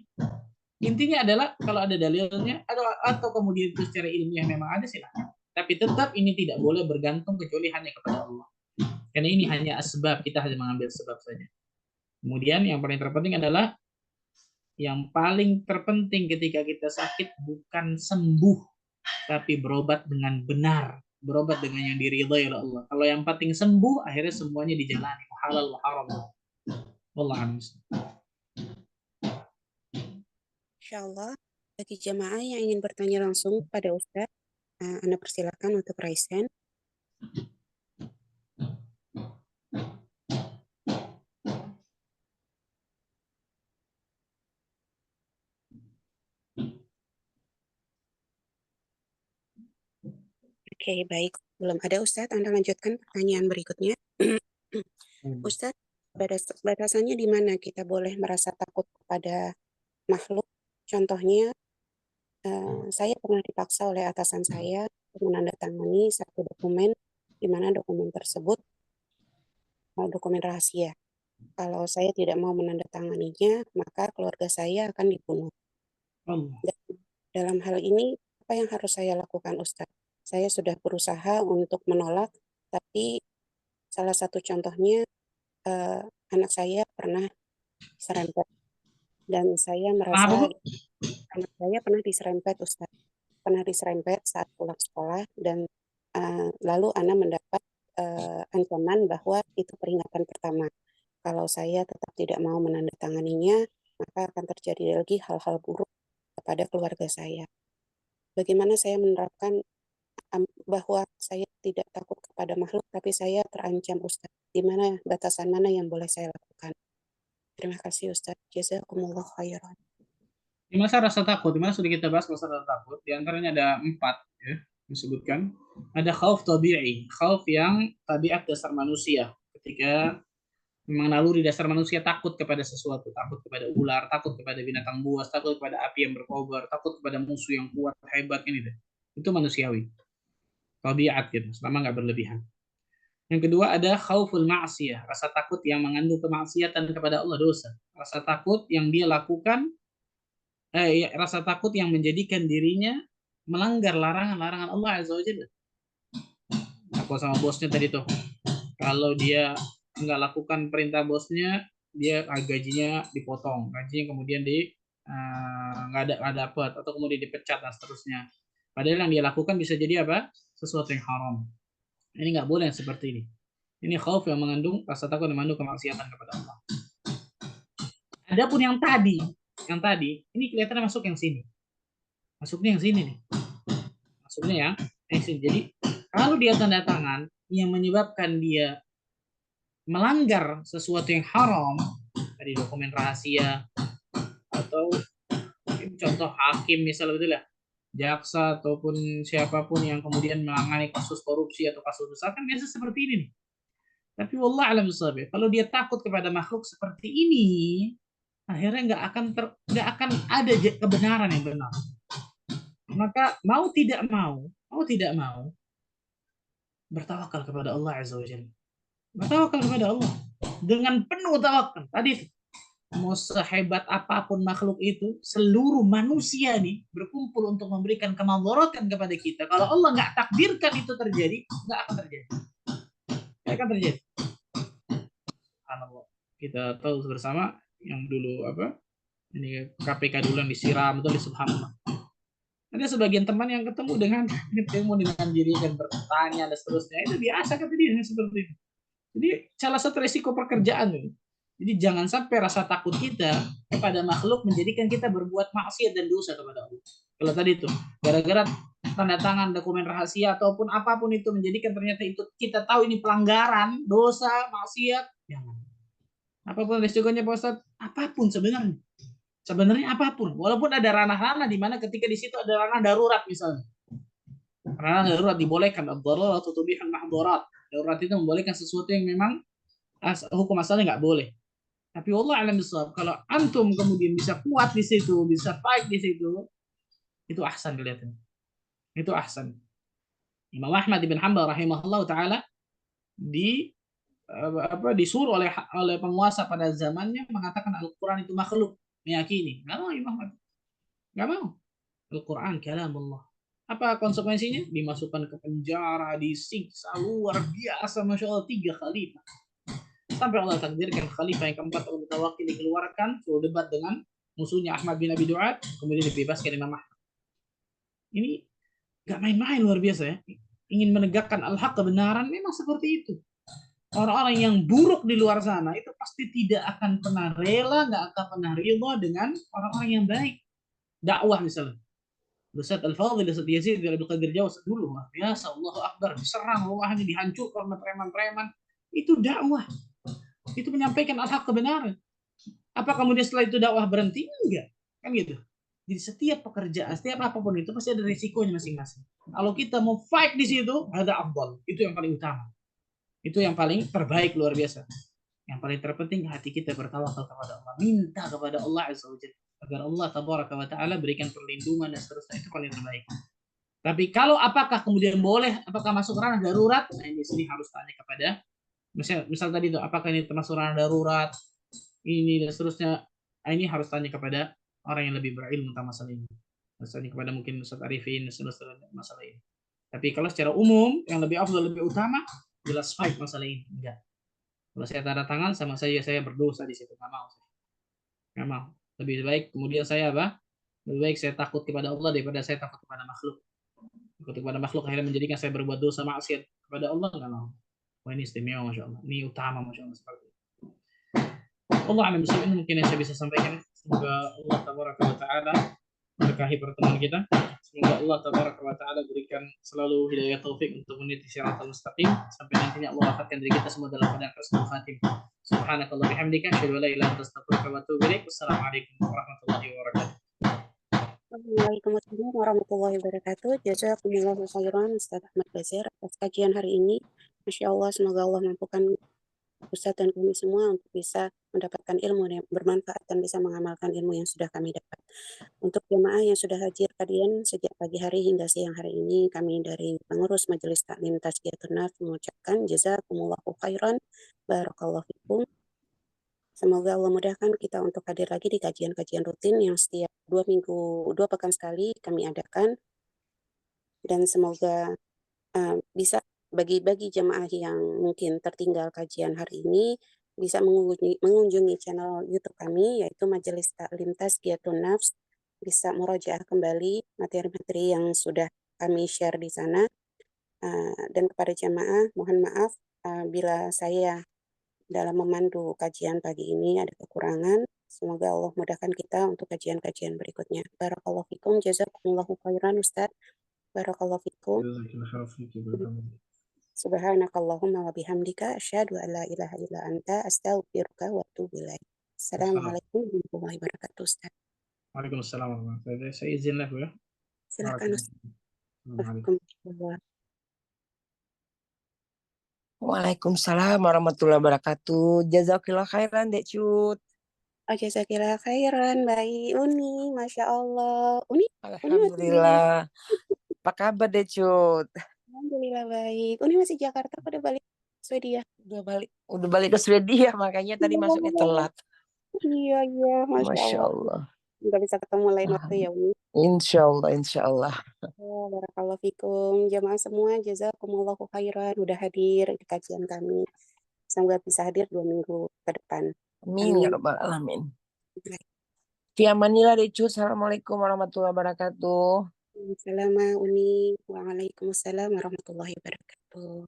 Intinya adalah kalau ada dalilnya atau kemudian itu secara ilmiah memang ada silakan. Tapi tetap ini tidak boleh bergantung kecuali hanya kepada Allah. Karena ini hanya asbab, kita hanya mengambil sebab saja. Kemudian yang paling terpenting adalah yang paling terpenting ketika kita sakit bukan sembuh, tapi berobat dengan benar, berobat dengan yang diridhai oleh Allah. Kalau yang penting sembuh, akhirnya semuanya dijalani, halal wa haram. Wallahu Insyaallah, bagi jamaah yang ingin bertanya langsung pada Ustaz, Anda persilakan untuk raise hand. Oke, baik. Belum ada Ustaz, Anda lanjutkan pertanyaan berikutnya. Ustaz, batasannya di mana kita boleh merasa takut kepada makhluk? Contohnya, saya pernah dipaksa oleh atasan saya untuk menandatangani satu dokumen, di mana dokumen tersebut dokumen rahasia. Kalau saya tidak mau menandatanganinya, maka keluarga saya akan dibunuh. Dan dalam hal ini, apa yang harus saya lakukan, Ustaz? Saya sudah berusaha untuk menolak, tapi salah satu contohnya, anak saya pernah diserempet. Dan saya merasa anak saya pernah diserempet, Ustaz. Pernah diserempet saat pulang sekolah, dan lalu Ana mendapat ancaman bahwa itu peringatan pertama. Kalau saya tetap tidak mau menandatanganinya, maka akan terjadi lagi hal-hal buruk kepada keluarga saya. Bagaimana saya menerapkan bahwa saya tidak takut kepada makhluk, tapi saya terancam, Ustaz? Di mana batasan mana yang boleh saya lakukan? Terima kasih, Ustaz. Jazakumullah khairan. Di masa rasa takut, di mana sudah kita bahas masa rasa takut, di antaranya ada 4 ya, disebutkan. Ada khauf tabi'i, khauf yang tabiat dasar manusia. Ketika memang naluri dasar manusia takut kepada sesuatu, takut kepada ular, takut kepada binatang buas, takut kepada api yang berkobar, takut kepada musuh yang kuat, hebat, ini deh. Itu manusiawi. Tabiat gitu, selama nggak berlebihan. Yang kedua ada khauful ma'siyah, rasa takut yang mengandung kemaksiatan kepada Allah, dosa. Rasa takut yang dia lakukan rasa takut yang menjadikan dirinya melanggar larangan-larangan Allah Azza wa Jalla. Aku sama bosnya tadi tuh, kalau dia nggak lakukan perintah bosnya, dia gajinya dipotong, gajinya kemudian nggak dapat, atau kemudian dipecat dan seterusnya. Padahal yang dia lakukan bisa jadi apa? Sesuatu yang haram. Ini nggak boleh yang seperti ini. Ini khauf yang mengandung rasa takut dan mengandung kemaksiatan kepada Allah. Adapun yang tadi, ini kelihatannya masuk yang sini. Masuknya yang sini nih. Masuknya yang sini. Jadi kalau dia tanda tangan yang menyebabkan dia melanggar sesuatu yang haram, tadi dokumen rahasia atau contoh hakim misalnya betul ya, jaksa ataupun siapapun yang kemudian menangani kasus korupsi atau kasus besar kan biasa seperti ini nih. Tapi wallah alam bisawab, kalau dia takut kepada makhluk seperti ini, akhirnya nggak akan ada kebenaran yang benar. Maka mau tidak mau bertawakal kepada Allah Azza wa Jalla. Bertawakal kepada Allah dengan penuh tawakal. Tadi mau sehebat apapun makhluk itu, seluruh manusia nih berkumpul untuk memberikan kemadharatan kepada kita. Kalau Allah nggak takdirkan itu terjadi, nggak akan terjadi. Nggak akan terjadi. Subhanallah. Kita tahu bersama yang dulu ini KPK dulu yang disiram itu subhanallah. Ada sebagian teman yang ketemu dengan diri dan bertanya dan seterusnya, itu biasa kata dia seperti itu. Jadi salah satu resiko pekerjaan ini. Jadi jangan sampai rasa takut kita kepada makhluk menjadikan kita berbuat maksiat dan dosa kepada Allah. Kalau tadi itu gara-gara tanda tangan dokumen rahasia ataupun apapun itu menjadikan ternyata itu kita tahu ini pelanggaran, dosa, maksiat, jangan. Apapun resikonya Pak Ustadz, apapun sebenarnya. Sebenarnya apapun, walaupun ada ranah-ranah di mana ketika di situ ada ranah darurat misalnya. Ranah darurat dibolehkan, ad-darurat tutubihul mahdhurat. Darurat itu membolehkan sesuatu yang memang hukum asalnya nggak boleh. Tapi Allah alam bisawab, kalau antum kemudian bisa kuat di situ, bisa fight di situ, itu ahsan kelihatannya. Itu ahsan. Imam Ahmad bin Hanbal rahimahullah taala disuruh oleh penguasa pada zamannya mengatakan Al-Quran itu makhluk, meyakini. Nggak mau Imam Ahmad. Nggak mau. Al-Quran kalam Allah. Apa konsekuensinya? Dimasukkan ke penjara, disiksa luar biasa, masya Allah 3 khalifah. Sampai Allah takdirkan khalifah yang keempat Abu Mutawakkil dikeluarkan, suruh debat dengan musuhnya Ahmad bin Abi Du'ad, kemudian dibebaskan Imam Ahmad. Ini nggak main-main, luar biasa ya. Ingin menegakkan al-haq, kebenaran, memang seperti itu. Orang-orang yang buruk di luar sana itu pasti tidak akan pernah rela, nggak akan pernah ridha dengan orang-orang yang baik. Dakwah misalnya. Ustaz Al-Fadhil, Ustaz Yazid bin Abdul Qadir Jawas dulu, luar biasa, Allahu Akbar, diserang rumahnya, dihancurkan oleh preman-preman. Itu dakwah. Itu menyampaikan al-haq, kebenaran. Apa kemudian setelah itu dakwah berhenti? Enggak. Kan gitu. Jadi setiap pekerjaan, setiap apapun itu pasti ada risikonya masing-masing. Kalau kita mau fight di situ, ada afdal. Itu yang paling utama. Itu yang paling terbaik, luar biasa. Yang paling terpenting hati kita bertawakal kepada Allah. Minta kepada Allah Azza wa Jalla agar Allah tabaraka wa ta'ala berikan perlindungan dan seterusnya, itu paling terbaik. Tapi kalau apakah kemudian boleh, apakah masuk ranah darurat? Nah, di sini harus tanya kepada misal tadi itu, apakah ini termasuk ranah darurat? Ini dan seterusnya. Ini harus tanya kepada orang yang lebih berilmu tentang masalah ini. Misalnya kepada mungkin Ustaz Arifin dan seterusnya masalah ini. Tapi kalau secara umum yang lebih afdal, lebih utama, jelas fight masalah ini. Enggak. Kalau saya tanda tangan sama saya berdosa di situ, nggak mau. Nggak mau. Lebih baik kemudian saya lebih baik saya takut kepada Allah daripada saya takut kepada makhluk. Takut kepada makhluk akhirnya menjadikan saya berbuat dosa maksiat kepada Allah, nggak mau. Wah, ini istimewa, masya Allah. Ini utama, masya Allah, seperti itu. Allah alam bisawab, ini mungkin yang saya bisa sampaikan. Semoga Allah tabaraka wa ta'ala berkahi pertemuan kita. Semoga Allah tabaraka wa ta'ala berikan selalu hidayah taufik untuk meniti siratal mustaqim sampai nantinya Allah wafatkan diri kita semua dalam keadaan husnul khatimah. Subhanakallah bihamdika, asyhadu an la ilaha illa anta, astaghfiruka wa atubu ilaik. Wassalamualaikum warahmatullahi wabarakatuh. Waalaikumsalam warahmatullahi wabarakatuh. Jazakumullahu khairan Ustaz Ahmad Bazir atas kajian hari ini. Masya Allah, semoga Allah mampukan Ustaz dan kami semua untuk bisa mendapatkan ilmu yang bermanfaat dan bisa mengamalkan ilmu yang sudah kami dapat. Untuk jemaah yang sudah hadir kalian sejak pagi hari hingga siang hari ini, kami dari pengurus Majelis Taklim Tazkiyatun Nafs mengucapkan jazakumullahu khairan, barakallahu fikum. Semoga Allah mudahkan kita untuk hadir lagi di kajian-kajian rutin yang setiap 2 pekan sekali kami adakan. Dan semoga bisa bagi jemaah yang mungkin tertinggal kajian hari ini bisa mengunjungi channel YouTube kami, yaitu Majelis Taklim Tazkiyatun Nafs, bisa murojaah kembali materi-materi yang sudah kami share di sana. Dan kepada jamaah, mohon maaf bila saya dalam memandu kajian pagi ini ada kekurangan. Semoga Allah mudahkan kita untuk kajian-kajian berikutnya. Barakallahu fikum, jazakumullahu khairan Ustaz. Barakallahu fikum. Subhanakallahumma wa bihamdika asyhadu an la ilaha illa anta astaghfiruka wa atubu ilaik. Assalamualaikum warahmatullahi wabarakatuh Ustaz. Waalaikumsalam warahmatullahi wabarakatuh. Saya izin lah Bu ya. Silakan Ustaz. Assalamualaikum. Waalaikumsalam warahmatullahi wabarakatuh. Jazakillah khairan, Dek Cut. Oh, jazakillah khairan, baik. Uni, Masya Allah. Uni Alhamdulillah. Apa kabar, Dek Cut? Alhamdulillah baik. Uni masih Jakarta, udah balik Swedia? Udah balik ke Swedia, makanya tadi masuknya telat. Iya, Masya Allah. Nggak bisa ketemu lain waktu ya, Uni. Insya Allah. Barakallahu fikum. Jamaah semua, jazakumullahu khairan. Udah hadir di kajian kami. Semoga bisa hadir 2 minggu ke depan. Amin ya rabbal alamin. Fi amanillah, Dek Cut. Assalamualaikum warahmatullahi wabarakatuh. Assalamualaikum Uni. Waalaikumsalam warahmatullahi wabarakatuh.